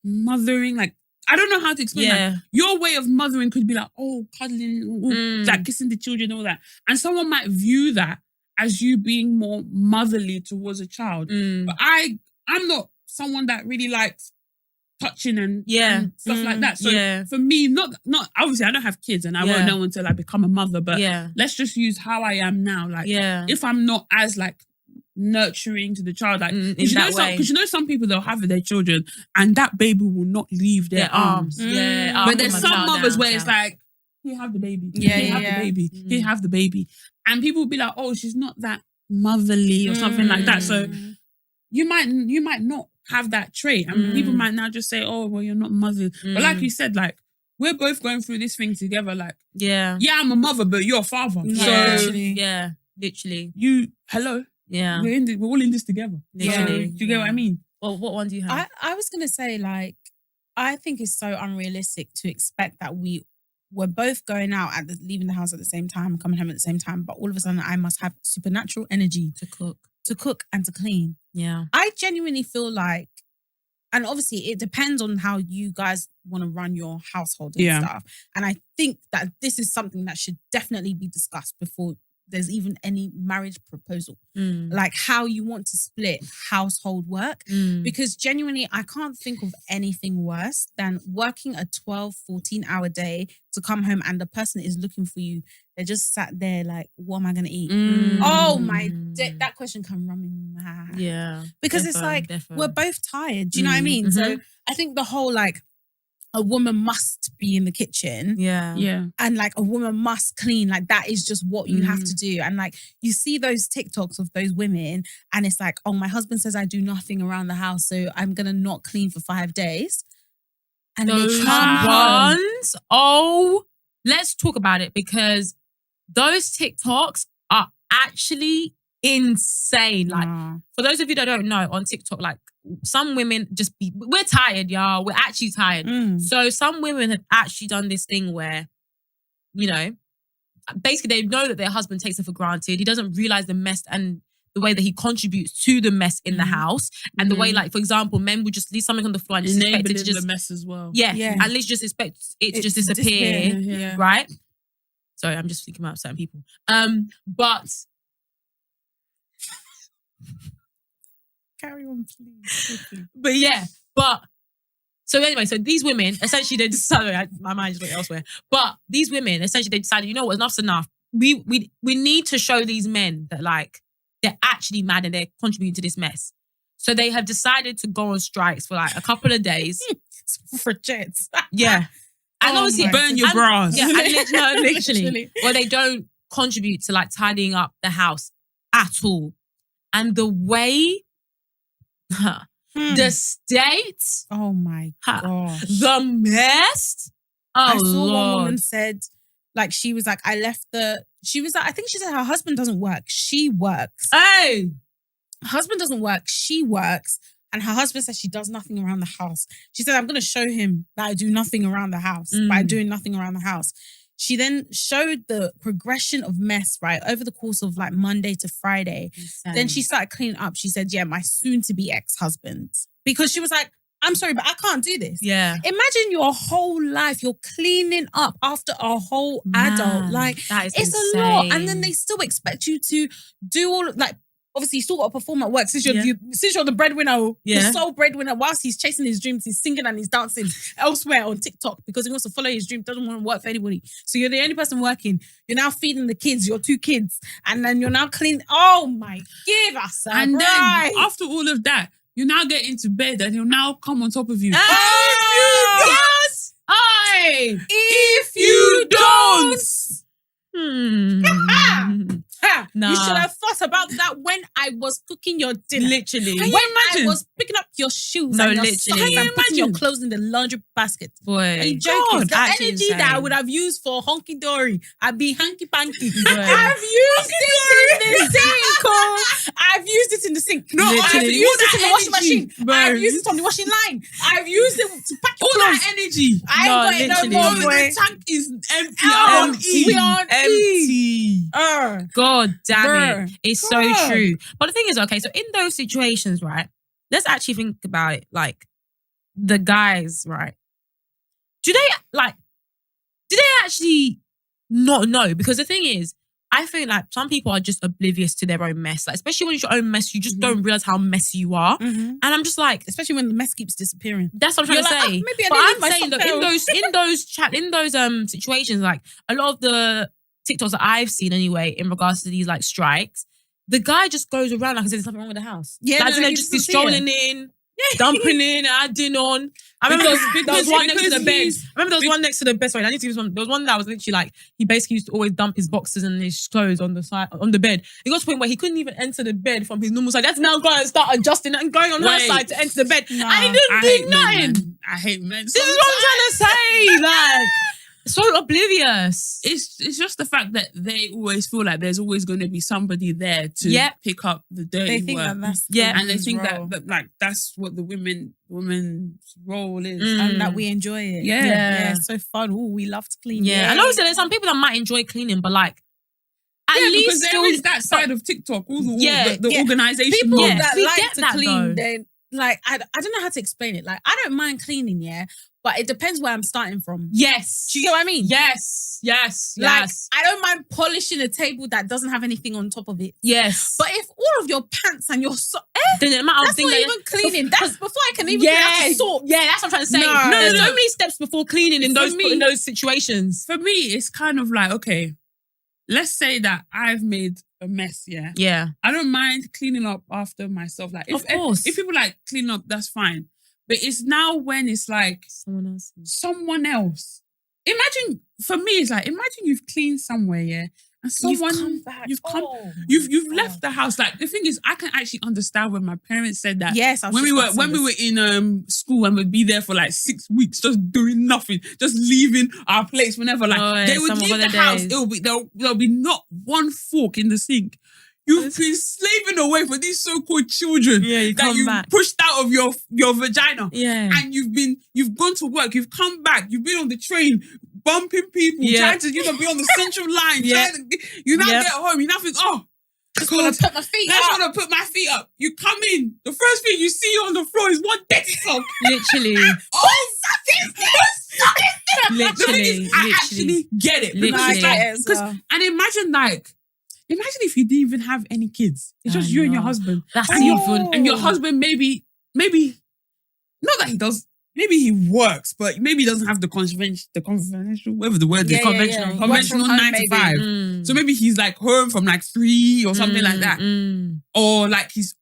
A: mothering, like, I don't know how to explain that. Your way of mothering could be like, oh, cuddling, like kissing the children, all that. And someone might view that as you being more motherly towards a child. But I'm not someone that really likes touching and stuff like that. So for me, not obviously I don't have kids and I won't know until I become a mother, but let's just use how I am now. Like if I'm not as like nurturing to the child, like because you know some people, they'll have their children and that baby will not leave their arms. But there's some mothers where it's like, here, have the baby. Have the baby. Here, have the baby. And people will be like, oh, she's not that motherly or something like that. So you might not have that trait. And people might now just say, oh, well, you're not motherly. But like you said, like, we're both going through this thing together. Like, yeah, I'm a mother, but you're a father.
C: Literally.
A: You, hello.
C: Yeah.
A: We're all in this together.
C: Literally.
A: Do you get what I mean?
C: Well, what one do you have?
B: I was going to say, like, I think it's so unrealistic to expect that we're both going out leaving the house at the same time, coming home at the same time, but all of a sudden I must have supernatural energy to cook and to clean.
C: Yeah.
B: I genuinely feel like, and obviously it depends on how you guys want to run your household and stuff. And I think that this is something that should definitely be discussed before there's even any marriage proposal. Like how you want to split household work. Because genuinely, I can't think of anything worse than working a 12, 14-hour day to come home and the person is looking for you. They're just sat there like, what am I going to eat? Oh my, that question can run me mad.
C: Yeah.
B: Because it's like, we're both tired. Do you know what I mean? So I think the whole like, a woman must be in the kitchen.
A: Yeah.
B: And like a woman must clean. Like that is just what you have to do. And like you see those TikToks of those women and it's like, oh, my husband says I do nothing around the house, so I'm going to not clean for 5 days. And
C: those ones, let's talk about it because those TikToks are actually insane. Like for those of you that don't know, on TikTok, like some women we're tired, y'all. We're actually tired. So some women have actually done this thing where, you know, basically they know that their husband takes it for granted. He doesn't realize the mess and the way that he contributes to the mess in the house. And the way, like, for example, men would just leave something on the floor and just expect it to just...
A: the mess as well.
C: Yeah. And let's just expect it to just disappear. Right? Sorry, I'm just thinking about certain people. But...
B: Carry on, please.
C: But so anyway, so these women essentially they decided, my mind just went elsewhere. But these women essentially they decided, you know what, enough's enough. We need to show these men that like they're actually mad and they're contributing to this mess. So they have decided to go on strikes for like a couple of days.
B: For jets.
C: Yeah. And obviously
A: burn your bras.
C: Yeah, and literally. Well, they don't contribute to like tidying up the house at all. And the way the state,
B: oh my gosh,
C: the mess.
B: I saw one woman said, like, she was like, I think she said her husband doesn't work. She works.
C: Hey,
B: her husband doesn't work. She works. And her husband says she does nothing around the house. She said, I'm going to show him that I do nothing around the house by doing nothing around the house. She then showed the progression of mess, right, over the course of like Monday to Friday. Insane. Then she started cleaning up. She said, yeah, my soon-to-be ex-husband. Because she was like, I'm sorry, but I can't do this.
C: Yeah.
B: Imagine your whole life, you're cleaning up after a whole adult. Like, it's insane. A lot. And then they still expect you to do all, like, obviously, you still got to perform at work since you're the breadwinner, the sole breadwinner. Whilst he's chasing his dreams, he's singing and he's dancing elsewhere on TikTok because he wants to follow his dream, doesn't want to work for anybody. So you're the only person working. You're now feeding the kids, your 2 kids, and then you're now cleaning. Oh my, give us a
A: And
B: break.
A: then after all of that, you now get into bed and he'll now come on top of you.
B: If you don't.
C: Nah.
B: You should have thought about that when I was cooking your dinner.
C: Literally.
B: When I was picking up your shoes and your socks and putting your clothes in the laundry basket.
C: Boy.
B: Are you joking?
C: God,
B: the
C: actually
B: energy
C: insane.
B: that I would have used for honky dory, I'd be hanky panky.
C: Boy.
B: I've used it in the sink. I've used it in the sink.
A: No,
B: I've
A: literally.
B: used it in the
A: All
B: washing
A: that
B: machine.
A: energy, bro.
B: I've used it on the washing line. I've used it to pack your
A: All
B: clothes.
A: that energy.
B: I ain't got it no more, boy.
A: The tank is empty.
B: Oh,
A: We
B: on
A: empty.
C: God damn
B: Bruh.
C: it. It's
B: God.
C: so true. But the thing is, okay, so in those situations, right, let's actually think about it. Like, the guys, right? Do they actually not know? Because the thing is, I think like some people are just oblivious to their own mess. Like, especially when it's your own mess, you just don't realize how messy you are. And I'm just like,
B: especially when the mess keeps disappearing.
C: that's what I'm trying to
B: You're like,
C: say.
B: maybe I
C: But
B: didn't
C: I'm
B: leave my
C: saying that in those situations, like a lot of the TikToks that I've seen anyway, in regards to these like strikes, the guy just goes around like there's nothing wrong with the house.
B: Yeah,
C: like,
B: no,
C: they
B: he
C: just be
B: doesn't see it.
C: strolling in, dumping in, adding on. I remember there was one next to the bed. I remember there was one next to the bed. Sorry, I need to use one. There was one that was literally like he basically used to always dump his boxes and his clothes on the side on the bed. It got to a point where he couldn't even enter the bed from his normal side. That's now going and start adjusting and going on her side to enter the bed.
B: Nah.
C: And he didn't do nothing.
A: Men. I hate men.
C: This is what I'm trying to say. Like, so oblivious.
A: It's just the fact that they always feel like there's always going to be somebody there to pick up the dirty
B: They think
A: work.
B: that's
A: And they
B: woman's
A: think
B: role.
A: that like that's what the women's role is.
B: And that we enjoy it.
A: Yeah.
B: It's so fun. Ooh, we love to clean.
C: Yeah. And obviously there's some people that might enjoy cleaning, but like at
A: Yeah,
C: least
A: because there is that side of TikTok, all the organization.
B: People
C: Yeah,
B: that
C: we
B: like
C: get
B: to
C: that,
B: clean,
C: though.
B: they like I don't know how to explain it. Like, I don't mind cleaning, yeah, but it depends where I'm starting from.
C: yes.
B: Do you get what I mean?
C: Yes.
B: Like, I don't mind polishing a table that doesn't have anything on top of it.
C: Yes.
B: But if all of your pants and your
C: then the amount of
B: that's
C: things
B: not
C: that
B: even cleaning. That's before I can even have to sort.
C: Yeah, that's what I'm trying to say.
B: No.
C: There's
A: No.
C: so many steps before cleaning in those situations.
A: For me, it's kind of like, okay, let's say that I've made a mess, yeah.
C: Yeah.
A: I don't mind cleaning up after myself. Like,
C: Of course.
A: if people like clean up, that's fine. But it's now when it's like someone else. Imagine, for me, it's like, imagine you've cleaned somewhere, yeah, and someone you've left the house. Like, the thing is, I can actually understand when my parents said that.
B: Yes,
A: when we were in school and we'd be there for like 6 weeks, just doing nothing, just leaving our place whenever. Like, they would leave the house. There'll be not one fork in the sink. You've been slaving away for these so-called children that you pushed out of your vagina.
C: Yeah.
A: And you've gone to work, you've come back, you've been on the train, bumping people, trying to be on the central line. You now get home, you now think, oh,
B: just want to put my feet
A: I
B: up.
A: just want to put my feet up. You come in, the first thing you see on the floor is one dirty sock.
C: Literally.
A: Oh, the thing is, I actually get it. Because
C: Literally.
A: it's like,
B: I get it
A: and imagine if you didn't even have any kids. It's just you and your husband.
C: That's
A: and
C: even.
A: your husband maybe not that he does. Maybe he works, but maybe he doesn't have the conventional, whatever the word is, conventional 9 to 5. So maybe he's like home from like 3 or something like that, or like he's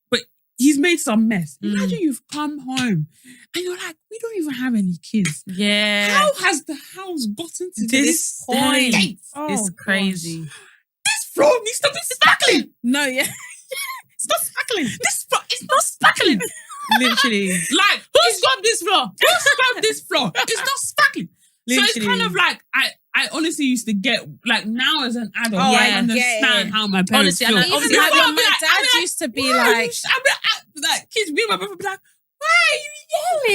A: made some mess. Imagine you've come home and you're like, we don't even have any kids.
C: Yeah.
A: How has the house gotten to this
C: point?
A: state?
C: It's crazy.
A: This floor needs to be spackling.
B: No, it's not spackling.
A: This floor is not spackling.
C: Literally.
A: Like, who scrubbed this floor? Who scrubbed this floor? It's not spackling. So it's kind of like, I honestly used to get, like, now as an adult, I understand how my parents
C: Honestly,
A: feel.
C: and
B: Even like when my dad used to be like,
A: kids, me and my brother would be like, why are you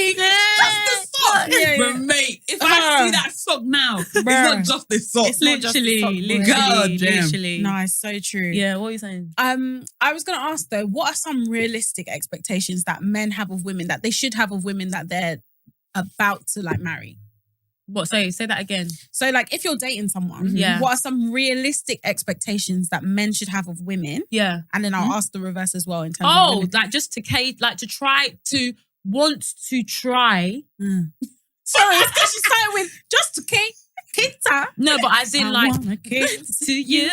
A: yelling? It's just the sock. But mate, if I see that sock now, it's not just the sock.
B: It's not just the sock, boy.
A: God damn.
C: Literally.
B: no, it's so true.
C: Yeah, what are you saying?
B: I was going to ask though, what are some realistic expectations that men have of women, that they should have of women that they're about to like marry?
C: What? Say that again.
B: So like, if you're dating someone, what are some realistic expectations that men should have of women?
C: Yeah.
B: And then I'll ask the reverse as well in terms of women.
C: like just to try to want to try.
B: Sorry, she started with just to Kita.
C: No, but as in like
B: kiss
C: to you.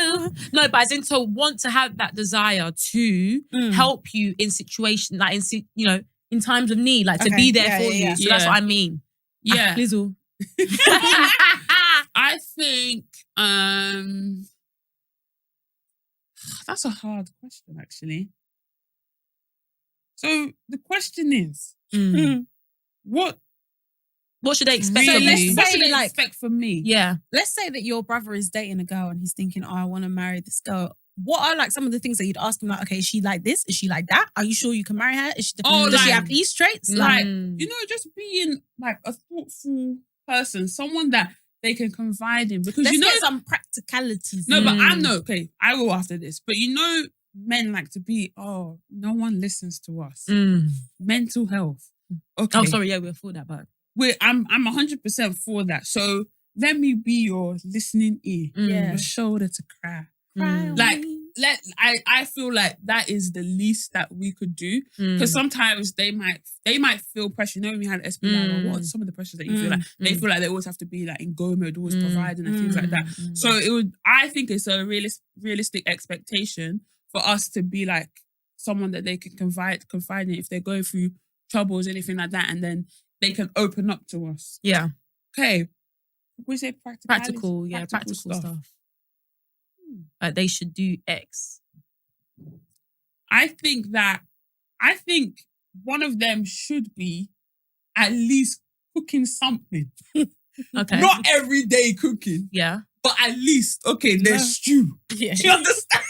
C: No, but as in to want to have that desire to help you in situation, like in times of need, like to be there for you. So that's what I mean.
A: Yeah.
C: Lizzle.
A: I think That's a hard question, actually. So the question is, what
C: should they expect
B: So
C: from
B: let's
C: you?
A: What
B: say,
A: should they
B: like-
A: expect from me?
C: Yeah.
B: Let's say that your brother is dating a girl and he's thinking, oh, I want to marry this girl. What are like some of the things that you'd ask him? Like, okay, is she like this? Is she like that? Are you sure you can marry her? Does she have these traits?
A: Like, just being like a thoughtful person, someone that they can confide in. Because
B: let's
A: you know
B: get some practicalities.
A: No, but I know, okay, I will after this. But men like to be, no one listens to us. Mental health. Okay.
C: Oh, sorry, yeah, we're for that, but
A: I'm 100% for that. So let me be your listening ear, your shoulder to cry. Like, I feel like that is the least that we could do, because sometimes they might feel pressure. You know, when we had SB, like, what are some of the pressures that you feel like? They feel like they always have to be like in go mode, always providing and things like that. So I think it's a realistic expectation for us to be like someone that they can confide in if they're going through troubles, anything like that, and then they can open up to us.
C: Yeah.
A: Okay. We say
C: Practical stuff. They should do X.
A: I think one of them should be at least cooking something.
C: Okay.
A: Not everyday cooking.
C: Yeah.
A: But at least, okay, there's stew.
B: Yeah.
A: Do you understand?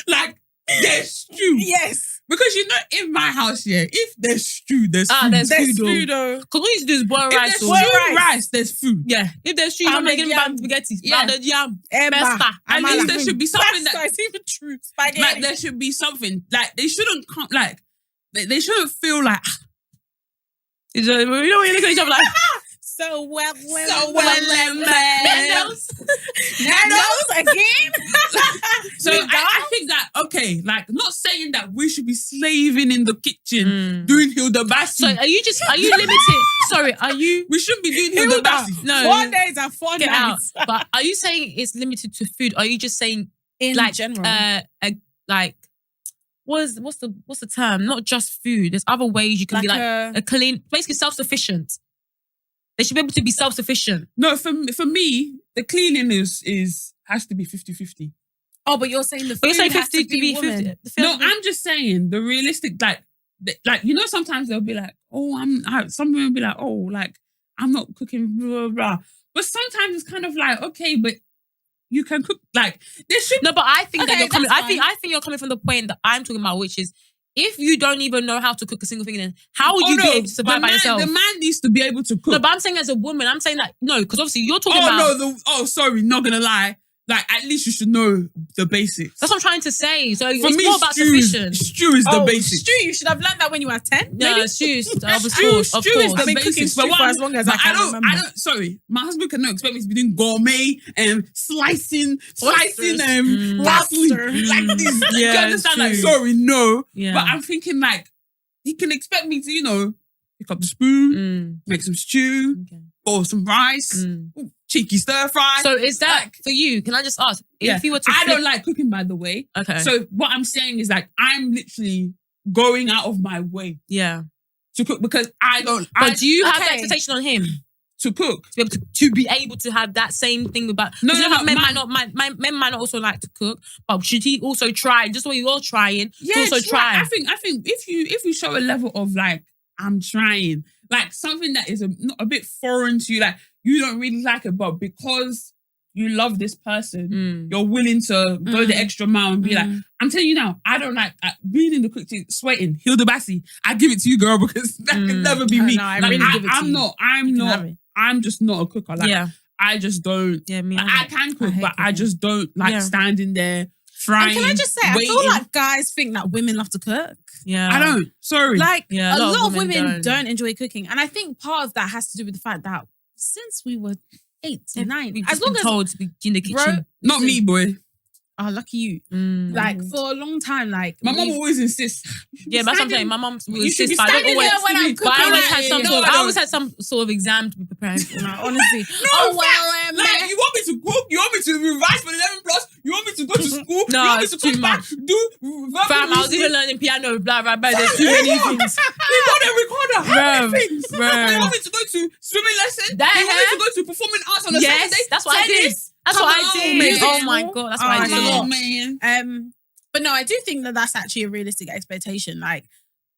A: Like, there's stew.
B: Yes.
A: Because in my house, if there's stew, there's food.
C: There's
B: There's
C: food
B: food,
C: though. Because we used to do is boil
A: If
C: rice.
A: there's rice, there's food.
C: Yeah. If there's stew, I'm making about spaghetti.
A: Yeah.
C: The jam.
B: Pasta.
A: At least there should be something
B: Pasta
A: that...
B: is even true. Spaghetti.
A: Like, there should be something. Like, they shouldn't come... Like, they shouldn't feel like...
C: We don't really look at each other like...
B: So well,
C: Nando's again.
A: So I think that, okay, like, not saying that we should be slaving in the kitchen doing Hilda Bassi.
C: So are you limited? Sorry, are you?
A: We shouldn't be doing Hilda Bassi.
C: No.
B: 4 days and 4
C: Get
B: nights.
C: out. But are you saying it's limited to food? Or are you just saying
B: In
C: like
B: general.
C: like what's the term? Not just food. There's other ways you can be like a clean, basically self-sufficient. They should be able to be self-sufficient.
A: No, for me, the cleaning has to be 50-50.
B: Oh, but you're saying the food
C: But you're saying
B: has
C: 50
B: to be woman.
C: 50.
A: No, I'm just saying the realistic, like sometimes they'll be like, some women will be like, like, I'm not cooking, blah, blah, blah. But sometimes it's kind of like, okay, but you can cook, like, there should...
C: No, but I think that
B: Okay,
C: you're coming...
B: that's
C: I think you're coming from the point that I'm talking about, which is, if you don't even know how to cook a single thing, then how would you be able to survive by yourself?
A: The man needs to be able to cook.
C: No, but I'm saying as a woman, I'm saying that, no, because obviously you're talking about...
A: Sorry, not gonna lie. Like, at least you should know the basics.
C: That's what I'm trying to say. So
A: For
C: it's
A: me,
C: more about sufficient.
A: Stew is the basics.
B: Stew, you should have learned that when you were 10.
C: Yeah, stew, of course.
A: Stew is
B: I've
A: the
B: been cooking
A: basics.
B: stew for as long as I can remember.
A: Sorry, my husband cannot expect me to be doing gourmet and slicing parsley
B: Lobster.
A: like this.
C: Yeah,
A: You understand? Like,
C: true.
A: sorry, no.
C: Yeah.
A: But I'm thinking like, he can expect me to, pick up the spoon, make some stew, boil some rice, cheeky stir fry.
C: So is that
A: like,
C: for you? Can I just ask?
A: Yeah.
C: If you were to
A: I don't like cooking, by the way.
C: Okay.
A: So what I'm saying is like, I'm literally going out of my way
C: yeah.
A: to cook because I don't.
C: But do you have that expectation on him
A: to cook?
C: To be able to have that same thing about...
A: No,
C: men might not also like to cook, but should he also try? Just what you're trying, also try.
A: I think if you show a level of like, I'm trying, like something that is a bit foreign to you, like you don't really like it, but because you love this person, you're willing to go the extra mile and be like, I'm telling you now, I don't like being in the kitchen sweating. Hilda Bassi, I give it to you, girl, because that can never be me.
B: No, I really give it to you.
A: I'm just not a cooker. Like, I just don't.
C: Yeah, me.
A: I can cook, but I just don't like standing there frying.
B: And can I just say,
A: waiting.
B: I feel like guys think that women love to cook.
C: Yeah.
A: I don't. Sorry.
B: Like,
C: Yeah,
B: a lot of women don't enjoy cooking. And I think part of that has to do with the fact that since we were 8, 9,
C: We've
B: as
C: just
B: long
C: been
B: as
C: told to be in the kitchen.
B: Bro,
A: Not me, boy.
B: Oh, lucky you. Like, for a long time, like...
A: My mum always insists.
C: Yeah, that's what I'm saying. My mum will
A: You should be
C: insist, but I don't
A: standing
C: always...
A: there when I'm
C: But I always had some
A: cooking.
C: sort of...
A: No.
C: I always had some sort of exam to be prepared.
B: Honestly.
A: Like, you want me to cook? You want me to revise for 11 plus? You want me to go to school?
C: No,
A: you want me
C: it's
A: to
C: too
A: come back?
C: much.
A: Do verbal
C: Fam, I was
A: listening?
C: even learning piano, blah, blah, blah. There's too many things.
A: You got a recorder. How many things?
C: Bro.
A: You want me to go to swimming lesson?
C: That
A: you want me to go to performing arts on a
C: Yes,
A: Saturday?
C: that's what I did.
A: Tennis?
C: That's
A: Come
C: what
A: on,
C: I did.
A: man.
C: Oh my God, that's what I
A: Come on,
C: did.
A: man.
B: But no, I do think that that's actually a realistic expectation. Like,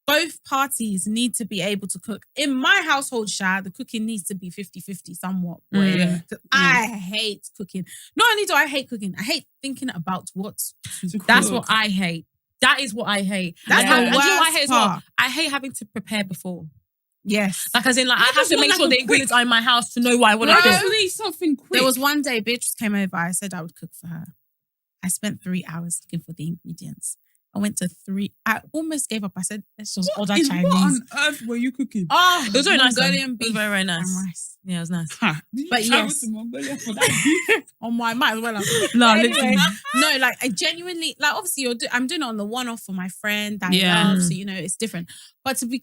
B: both parties need to be able to cook. In my household, the cooking needs to be 50-50 somewhat.
A: Yeah.
B: I hate cooking. Not only do I hate cooking, I hate thinking about what to cook.
C: That's what I hate. That is what I hate.
B: That's
C: And
B: the
C: you know what I
B: worst
C: hate as well?
B: part.
C: I hate having to prepare before.
B: Yes.
C: Like, as in, like, I have
A: just
C: to
A: want,
C: make
A: like,
C: sure
A: a
C: the
A: quick-
C: ingredients are in my house to know what I want to
A: I
C: do.
A: just need something quick.
B: There was one day Beatrice came over. I said I would cook for her. I spent 3 hours looking for the ingredients. I went to 3. I almost gave up. I said, let's just order Chinese.
A: What on earth were you cooking?
B: Oh,
C: It was very nice.
B: Mongolian
C: It was
B: beef
C: very, very nice.
B: and rice.
C: Yeah, it was nice.
A: Ha, did you
B: But
A: travel
B: yes.
A: to Mongolia for that?
B: On my might as well.
C: No,
B: Anyway,
C: literally.
B: no, like I genuinely, like obviously I'm doing it on the one-off for my friend that
A: Yeah.
B: I love, so you know it's different. But to be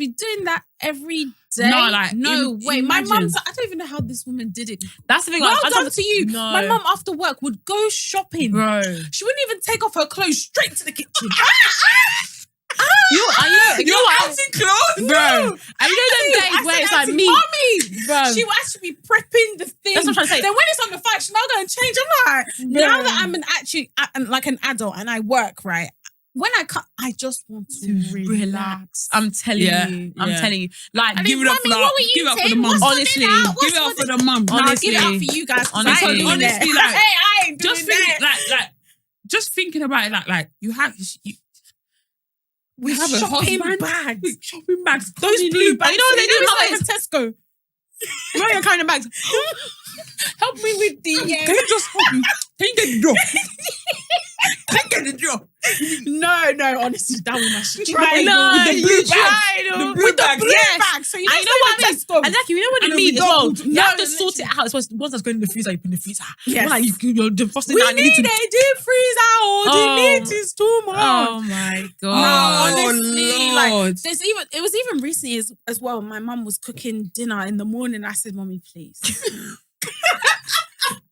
B: doing that every day,
A: No, like,
B: no way. My
A: imagine.
B: mum's, I don't even know how this woman did it.
C: That's the thing.
B: Well
C: I
B: done
C: don't-
B: to you.
C: No.
B: My mum after work would go shopping.
C: Bro.
B: She wouldn't even take off her clothes, straight to the kitchen.
C: You know what?
A: clothes?
C: Bro. And you know them days where it's like me.
B: Mommy,
C: Bro.
B: she will actually be prepping the thing.
C: That's what I'm trying to say.
B: Then when it's on the fire, she's now going to change. I'm like, now that I'm like an adult and I work, right? When I cut, I just want to relax.
C: I'm telling
A: Yeah,
C: you.
A: yeah.
C: I'm telling you. Like,
A: Give it up for
B: Mommy,
A: the,
B: what were you
A: give it up for the
B: saying?
A: mum.
B: What's for
C: Honestly,
B: dinner?
A: Give
B: What's
A: it up
B: for
A: for the mum.
B: Nah,
C: Honestly.
B: give it up for you guys. 'cause
C: Honestly.
B: I ain't doing
A: Honestly,
B: that.
A: like,
B: hey, I ain't doing
A: Just
B: that.
A: think, like, just thinking about it, like you have, we have a
B: shopping
A: husband
B: bags.
A: with shopping bags.
B: Those
A: coming
B: blue
A: in.
B: bags.
C: You know what they do?
B: It's
C: Like,
B: like a Tesco.
C: where are your kind of bags?
B: Help me with the.
A: Can you just help me? Can you get the drop? Can you get the drop?
B: No, honestly, that was my stride.
C: No,
B: with the
C: you
B: blue
C: tried,
B: bags.
C: oh.
B: With the
A: With
B: blue
A: the yes.
B: bags. So you
C: I
B: know
C: know what I mean.
B: Tesco.
C: Exactly. You know what
A: And
C: you
A: it'll
C: mean
A: be
C: as well.
A: doubled.
C: You have
B: No,
C: to sort it out. It's once that's going in the freezer, you put in the freezer.
B: Yes.
C: Like you're defrosting
B: We
C: now.
B: need a deep freezer.
C: Oh.
B: The need is too much.
C: Oh my
B: No,
C: God.
B: honestly,
A: Lord.
B: like it was even recently as well. My mum was cooking dinner in the morning. I said, "Mommy, please."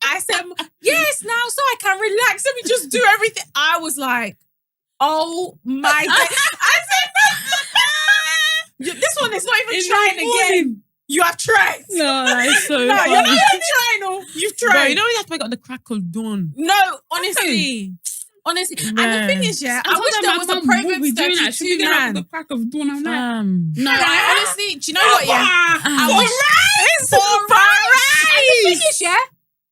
B: I said, "Yes, now so I can relax. Let me just do everything." I was like, "Oh my God!" I said, "This one is not even
A: In the
B: trying again. You have tried.
C: No, that's so
B: No, you're
C: funny.
B: not even trying. No, you've
C: Bro,
B: tried.
C: you know you have to wake up the crack of dawn.
B: No, honestly." Honestly, and the
C: Man.
B: thing is, I wish there was a Proverbs 32
A: She
B: man.
A: the crack of dawn. I'm like,
B: No, I honestly, do you know what? Yeah, I
A: for
B: wish for rice. And the thing is, yeah,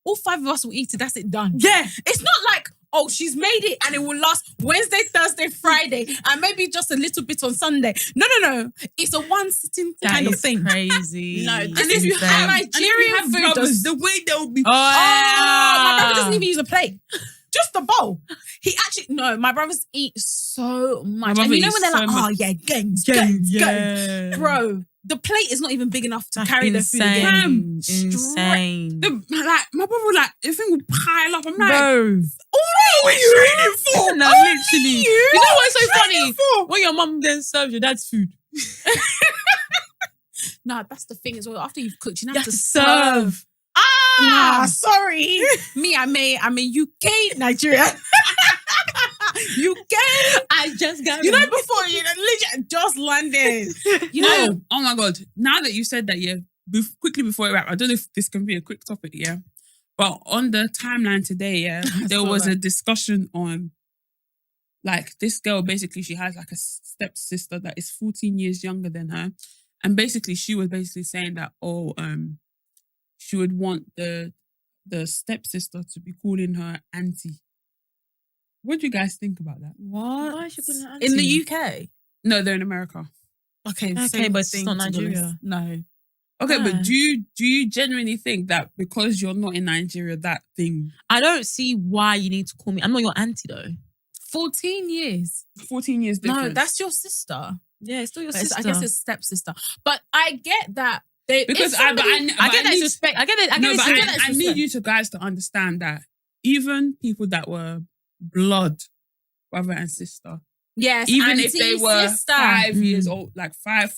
B: all 5 of us will eat it. That's it, done.
C: Yeah.
B: It's not like, oh, she's made it and it will last Wednesday, Thursday, Friday, and maybe just a little bit on Sunday. No. It's a one sitting kind of thing.
C: Crazy.
B: No,
A: And if you have
B: Nigerian food,
A: brothers, the way they'll be.
C: Oh,
B: my brother doesn't even use a plate. Just the bowl. He actually, no, my brothers eat so much.
A: brother
B: And you know
A: eats
B: when they're like,
A: so much.
B: oh yeah, gains.
C: yeah.
B: Bro, the plate is not even big enough to
C: That's
B: carry the food again.
C: Insane.
A: Like my brother, like the thing will pile up. I'm like,
C: Bro.
A: what are you training for?
C: No, literally. You know what's so funny?
A: Training for?
C: When your mum then serves your dad's food.
B: No, that's the thing as well. After you've cooked, you
C: You
B: have
C: have
B: to
C: to
B: serve.
C: serve.
B: Nah, sorry. Me, I'm a UK Nigerian. UK.
C: I just got
B: You know, before you legit just landed. You know,
A: Oh my god! Now that you said that, yeah. Quickly before it wrap, I don't know if this can be a quick topic, yeah. But on the timeline today, yeah, there was a discussion on, like, this girl. Basically, she has like a stepsister that is 14 years younger than her, and basically, she was basically saying that, she would want the stepsister to be calling her auntie. What do you guys think about that?
B: what?
C: Why is she calling her
B: In
C: auntie?
B: the UK?
A: No, they're in America.
B: Okay,
C: but it's not Nigeria.
B: No.
A: Okay,
C: Ah.
A: but do you genuinely think that because you're not in Nigeria, that thing
C: I don't see why you need to call me. I'm not your auntie though.
B: 14 years.
A: 14 years difference?
B: No, that's your sister.
C: Yeah, it's still your
B: But it's-
C: sister.
B: I guess it's stepsister. But I get that.
A: because I
C: I get that it's respect. I get it. I get
A: No,
C: it's
A: but
C: respect.
A: I need you to guys to understand that even people that were blood brother and sister,
B: yes,
A: even if
B: auntie,
A: they were
B: sister.
A: 5 years old, like 5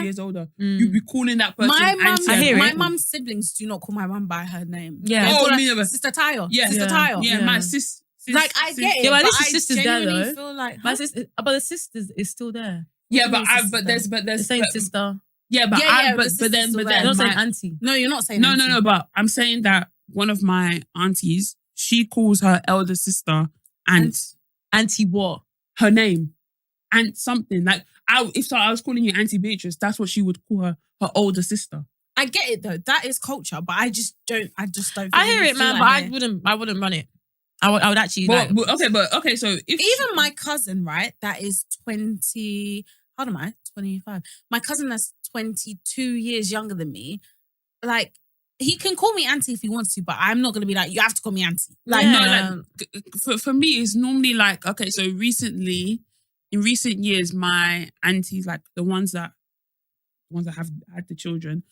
A: years older, you'd be calling that person
B: My mum,
A: auntie.
C: I hear
B: my
C: it.
B: mum's siblings do not call my mum by her name.
C: Yeah.
B: They
A: Oh,
B: call her
A: me neither.
B: Sister Tayo.
A: Yeah.
B: Sister
C: Yeah.
B: Tayo.
A: Yeah,
C: Yeah.
A: my sis.
B: Like I get it.
C: Yeah, but at least
B: but
C: the
B: I
C: sister's there,
B: genuinely
C: though.
B: feel like
C: My sister, but the sister is still there.
A: Yeah,
C: What do you mean
A: but
C: sister?
A: there's
C: The same
A: but-
C: sister.
A: Yeah, but
B: Yeah,
A: I
B: the
A: but
B: sister's
A: then
B: still there.
C: I'm not saying
A: my-
C: auntie.
B: no, you're not saying
A: no,
B: auntie.
A: but I'm saying that one of my aunties, she calls her elder sister Aunt.
C: Auntie what?
A: Her name. Aunt something. Like, if I was calling you Auntie Beatrice, that's what she would call her older sister.
B: I get it though. That is culture, but I just don't.
C: I hear it, man, but I wouldn't run it. I would actually.
A: Okay. So
B: even my cousin, right, that is 20. How old am I? 25. My cousin that's 22 years younger than me, like, he can call me auntie if he wants to, but I'm not gonna be like, you have to call me auntie. Like,
A: no, like for me, it's normally like, okay, so in recent years, my aunties, like the ones that have had the children,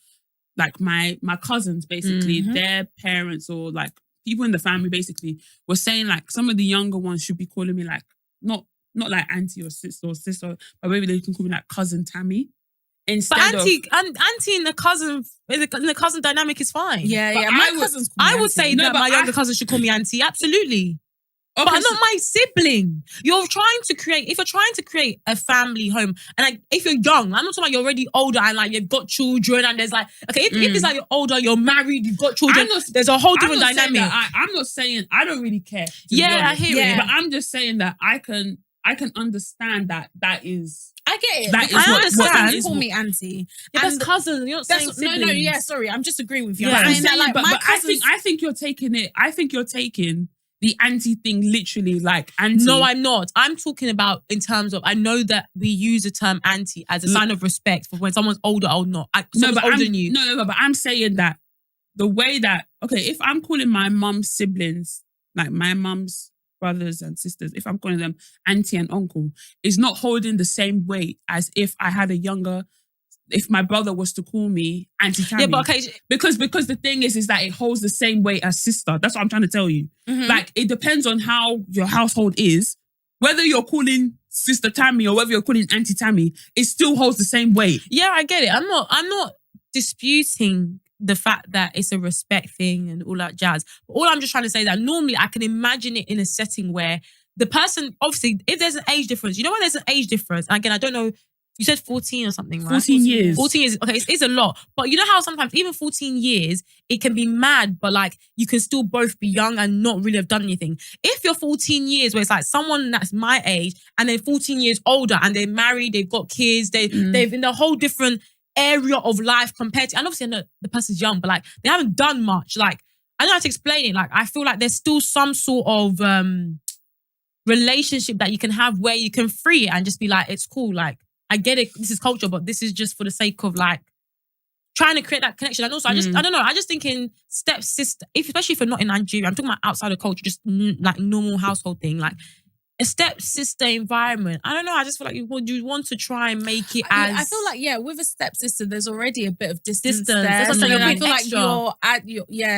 A: like my cousins, basically, their parents or like people in the family basically were saying like some of the younger ones should be calling me like not like auntie or sister, but maybe they can call me like cousin Tammy. Instead
C: but auntie and the cousin dynamic is fine.
B: Yeah,
C: but
B: my cousins call me
C: I would
B: auntie.
C: say that my younger cousin should call me auntie, absolutely.
A: Okay,
C: but not my sibling. If you're trying to create a family home, and like if you're young, I'm not talking about you're already older and like you've got children and there's like, okay, if it's like you're older, you're married, you've got children, there's a whole different dynamic.
A: I'm not saying I don't really care.
C: Yeah, I hear it.
A: But I'm just saying that I can understand that is.
B: I get it.
C: I understand.
B: Call me auntie.
C: Yeah, that's cousin. You're not saying siblings.
B: No. Yeah, sorry. I'm just agreeing with you.
A: Yeah,
B: I'm saying that, like,
A: but
B: my cousins.
A: I think you're taking it. I think you're taking the auntie thing literally like auntie.
C: No, I'm not. I'm talking about in terms of, I know that we use the term auntie as a sign of respect for when someone's older or not. Older than you.
A: No, but I'm saying that the way that, okay, if I'm calling my mum's siblings, like my mum's brothers and sisters, if I'm calling them auntie and uncle, is not holding the same weight as if I had if my brother was to call me Auntie Tammy.
C: Yeah, but okay.
A: Because the thing is that it holds the same weight as sister. That's what I'm trying to tell you. Mm-hmm. Like, it depends on how your household is. Whether you're calling Sister Tammy or whether you're calling Auntie Tammy, it still holds the same weight.
C: Yeah, I get it. I'm not disputing the fact that it's a respect thing and all that jazz. But all I'm just trying to say is that normally I can imagine it in a setting where the person, obviously, if there's an age difference, you know when there's an age difference, and again, I don't know, you said 14 or something, right?
A: 14 years.
C: 14 years. Okay, it's a lot. But you know how sometimes even 14 years, it can be mad, but like you can still both be young and not really have done anything. If you're 14 years where it's like someone that's my age and then 14 years older and they're married, they've got kids, they've in a whole different area of life compared to, and obviously I know the person's young, but like they haven't done much. Like, I don't know how to explain it. Like, I feel like there's still some sort of relationship that you can have where you can free it and just be like, it's cool. Like, I get it, this is culture, but this is just for the sake of like trying to create that connection. And also, I don't know, I just think in stepsister, especially if you're not in Nigeria, I'm talking about outside of culture, just like normal household thing, like a stepsister environment. I don't know, I just feel like you want to try and make it as...
B: I feel like, yeah, with a stepsister, there's already a bit of distance there.
C: That's what I'm saying,
B: I feel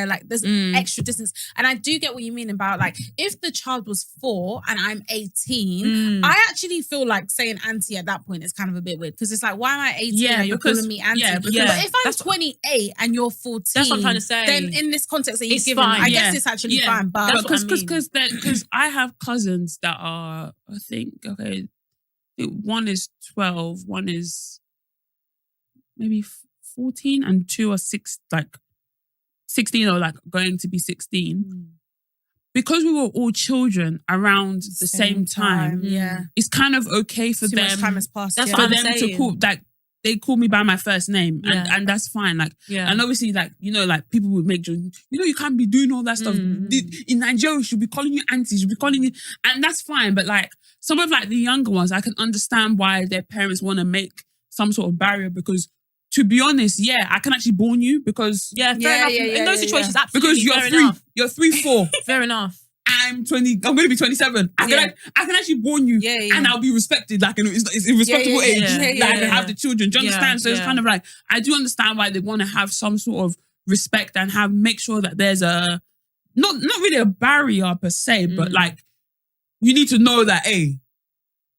B: like there's extra distance. And I do get what you mean about like, if the child was 4 and I'm 18, I actually feel like saying auntie at that point is kind of a bit weird. Because it's like, why am I 18 and you're calling me auntie? But if I'm 28 and you're 14,
C: that's what I'm trying to say.
B: Then in this context that you've given,
C: fine.
B: I guess it's actually fine. But
A: because I have cousins that are, I think, okay, one is 12, one is maybe 14, and 2 are 16 or like going to be 16. Because we were all children around the same time, it's kind of okay for them.
B: Too much time has passed.
C: That's what I'm saying.
A: To call, like, they call me by my first name, and that's fine. Like, and obviously, like, you know, like people would make jokes. You know, you can't be doing all that stuff in Nigeria. We should be calling you auntie. Should be calling you, and that's fine. But like some of like the younger ones, I can understand why their parents want to make some sort of barrier because, to be honest, I can actually born you because
C: fair enough. In those situations, absolutely,
A: because you're 3-4.
C: Fair enough.
A: I'm 20. I'm going to be 27. I can actually born you, and I'll be respected. Like, it's a respectable age. I can have the children. Do you understand? So it's kind of like, I do understand why they want to have some sort of respect and make sure that there's a not really a barrier per se, but like you need to know that, hey,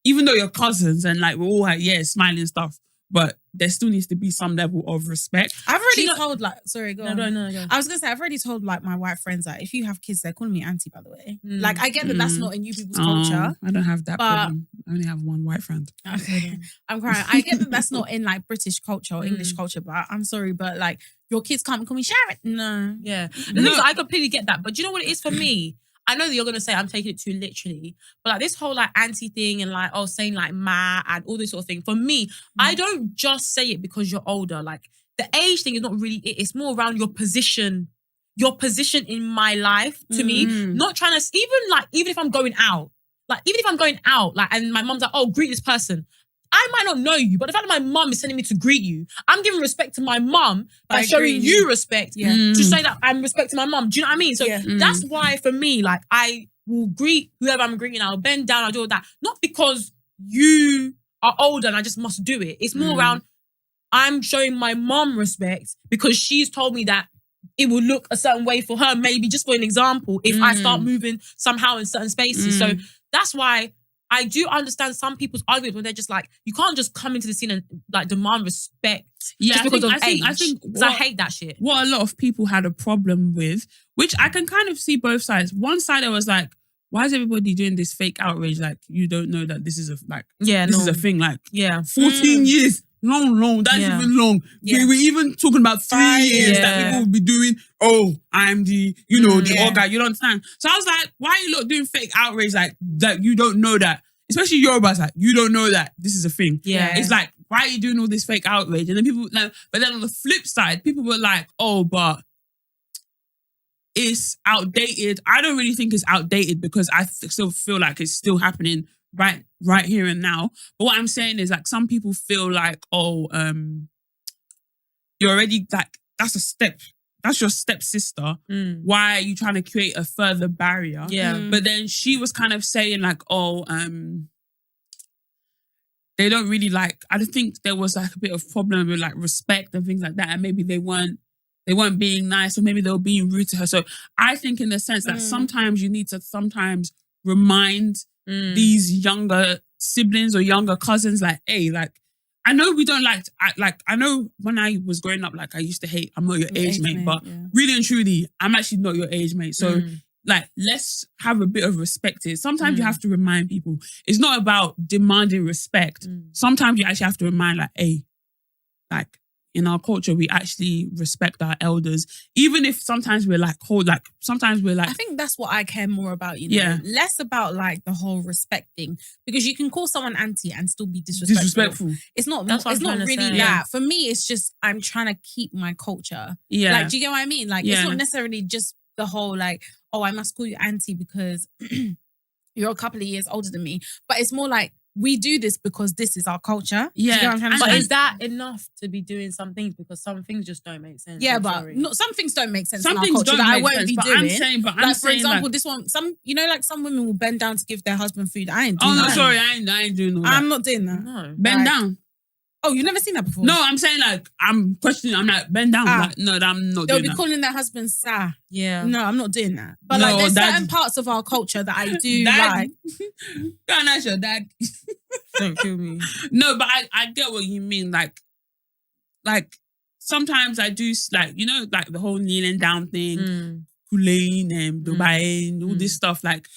A: even though you're cousins and like we're all like smiling and stuff, but there still needs to be some level of respect.
B: I've already told sorry, go on.
C: No.
B: I was gonna say I've already told like my white friends that if you have kids, they're calling me auntie. By the way, like I get that that's not in you people's culture.
A: I don't have that problem. I only have one white friend.
B: Okay, I'm crying. I get that that's not in like British culture or English culture, but I'm sorry, but like your kids can't call me Sharon. No,
C: yeah. The thing is, I completely get that, but do you know what it is for me? I know that you're gonna say I'm taking it too literally, but like this whole like auntie thing and like saying like ma and all this sort of thing. For me, I don't just say it because you're older. Like the age thing is not really it. It's more around your position in my life to me. Not trying to even if I'm going out, and my mom's like, oh, greet this person. I might not know you, but the fact that my mum is telling me to greet you, I'm giving respect to my mum by showing you respect to say that I'm respecting my mum. Do you know what I mean? So that's why for me, like I will greet whoever I'm greeting. I'll bend down, I'll do all that. Not because you are older and I just must do it. It's more around I'm showing my mum respect because she's told me that it will look a certain way for her, maybe just for an example, if I start moving somehow in certain spaces. So that's why I do understand some people's arguments when they're just like, you can't just come into the scene and like demand respect just because of age. I think I hate that shit.
A: What a lot of people had a problem with, which I can kind of see both sides. One side, it was like, why is everybody doing this fake outrage? Like, you don't know that this is a is a thing. Like, 14 years. Long. That's even long. We were even talking about 3 years that people would be doing, I'm the old guy. You don't understand. So I was like, why are you not doing fake outrage like that? You don't know that. Especially Yorubas, like, you don't know that this is a thing.
C: Yeah.
A: It's like, why are you doing all this fake outrage? And then people, like, but then on the flip side, people were like, but it's outdated. I don't really think it's outdated because I still feel like it's still happening right here and now. But what I'm saying is like some people feel like, you're already like, that's your stepsister. Why are you trying to create a further barrier?
C: Yeah.
A: But then she was kind of saying like, they don't really like, I don't think there was like a bit of problem with like respect and things like that. And maybe they weren't being nice or maybe they were being rude to her. So I think in the sense that sometimes you need to remind these younger siblings or younger cousins, like, hey, like, I know we don't I know when I was growing up, like, I used to hate, I'm not your age mate, but really and truly, I'm actually not your age mate. So, like, let's have a bit of respect here. Sometimes you have to remind people. It's not about demanding respect. Sometimes you actually have to remind, like, hey, like, in our culture, we actually respect our elders. Even if sometimes we're like, I
B: think that's what I care more about, you know? Yeah. Less about like the whole respect thing. Because you can call someone auntie and still be disrespectful. It's not really that. Yeah. For me, it's just, I'm trying to keep my culture. Yeah. Like, do you get what I mean? Like, it's not necessarily just the whole like, I must call you auntie because you're a couple of years older than me. But it's more like, we do this because this is our culture.
C: Yeah.
B: You know what I'm trying to say?
C: But is that enough to be doing some things? Because some things just don't make sense.
B: Yeah, some things don't make sense in our culture that I won't be doing. For example, this one, some women will bend down to give their husband food. I ain't doing that.
A: Sorry, I ain't doing all that.
B: I'm not doing that.
C: No.
A: Bend down.
B: Oh, you've never seen that before?
A: No, I'm saying like, I'm questioning, I'm like, bend down. Like, no, I'm not doing that.
B: They'll be calling their husband sir.
C: Yeah.
B: No, I'm not doing that. But like, there's certain parts of our culture that I do like.
A: Can't ask your dad.
C: Don't kill me.
A: No, but I get what you mean. Like sometimes I do like, you know, like the whole kneeling down thing, Kulain and Dubai and all this stuff. Like,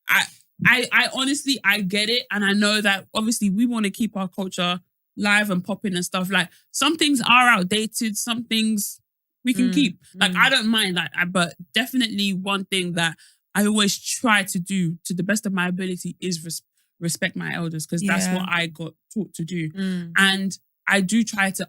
A: I honestly, I get it. And I know that obviously we want to keep our culture live and popping and stuff. Like some things are outdated, some things we can keep. Like I don't mind that, but definitely one thing that I always try to do to the best of my ability is respect my elders because that's what I got taught to do. And I do try to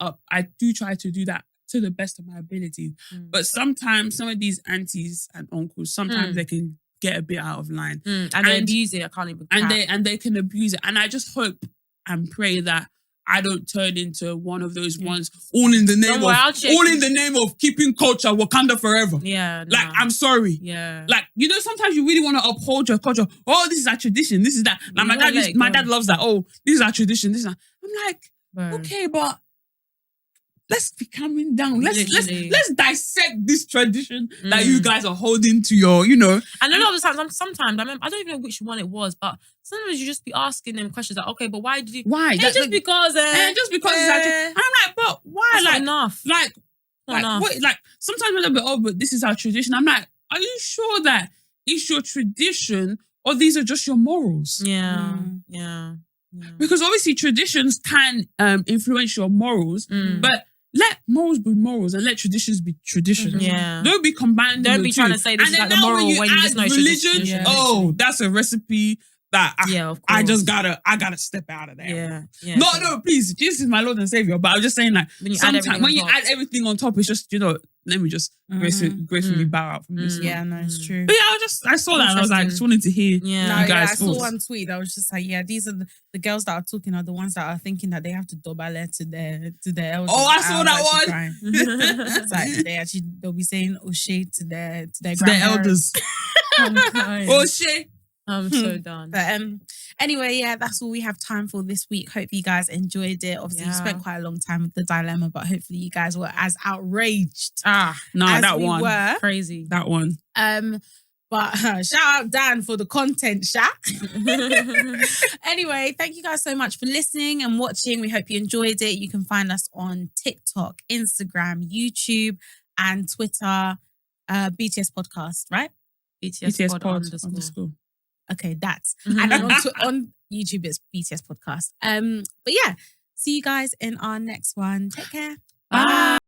A: do that to the best of my ability. But sometimes some of these aunties and uncles, sometimes they can get a bit out of line.
C: And they abuse it. I can't even
A: and they can abuse it. And I just hope and pray that I don't turn into one of those ones all in the name of keeping culture Wakanda forever.
C: Yeah.
A: Like, I'm sorry.
C: Yeah.
A: Like, you know, sometimes you really want to uphold your culture. Oh, this is our tradition. This is that. Like my dad loves that. Oh, this is our tradition. This is that. I'm like, okay, but let's be calming down. Let's
C: Literally.
A: dissect this tradition that you guys are holding to your, you know.
C: And a lot of the times, sometimes I don't even know which one it was, but sometimes you just be asking them questions like, okay, but why did you?
A: Why?
C: It's just because.
A: Just because it's actually, and I'm like, but why?
C: That's
A: like
C: not enough.
A: Like, what, like sometimes we're a little bit, oh, but this is our tradition. I'm like, are you sure that it's your tradition or these are just your morals?
C: Yeah.
A: Because obviously traditions can influence your morals, but let morals be morals and let traditions be traditions.
C: Yeah.
A: Don't be combining them.
C: Don't be trying to say this is like the moral when you just know
A: religion.
C: Yeah.
A: Oh, that's a recipe that
C: of
A: I
C: course.
A: I gotta step out of there.
C: Yeah.
A: No, please. Jesus is my Lord and Savior. But I'm just saying, like,
C: When you
A: sometimes when you add everything on top, it's just, you know, let me just gracefully bow out from this.
B: Yeah, no, it's true.
A: But yeah, I saw that and I was like, just wanted to hear you guys'
B: I
A: thoughts.
B: saw one tweet that was just like, yeah, these are the girls that are talking are the ones that are thinking that they have to dobale to their elders.
A: Oh, I saw that one.
B: Crying. It's like they'll be saying O'Shea to their
A: elders. O'Shea.
C: I'm so done.
B: But anyway, yeah, that's all we have time for this week. Hope you guys enjoyed it. Obviously, we spent quite a long time with the dilemma, but hopefully you guys were as outraged.
A: No,
B: as
A: that
B: we
A: one.
B: were.
C: Crazy.
A: That one.
B: But shout out Dan for the content, Sha. Anyway, thank you guys so much for listening and watching. We hope you enjoyed it. You can find us on TikTok, Instagram, YouTube, and Twitter. BTS Podcast, right?
C: BTS pod underscore.
B: Okay, that's. And then on YouTube, it's BTS Podcast. But yeah, see you guys in our next one. Take care.
A: Bye.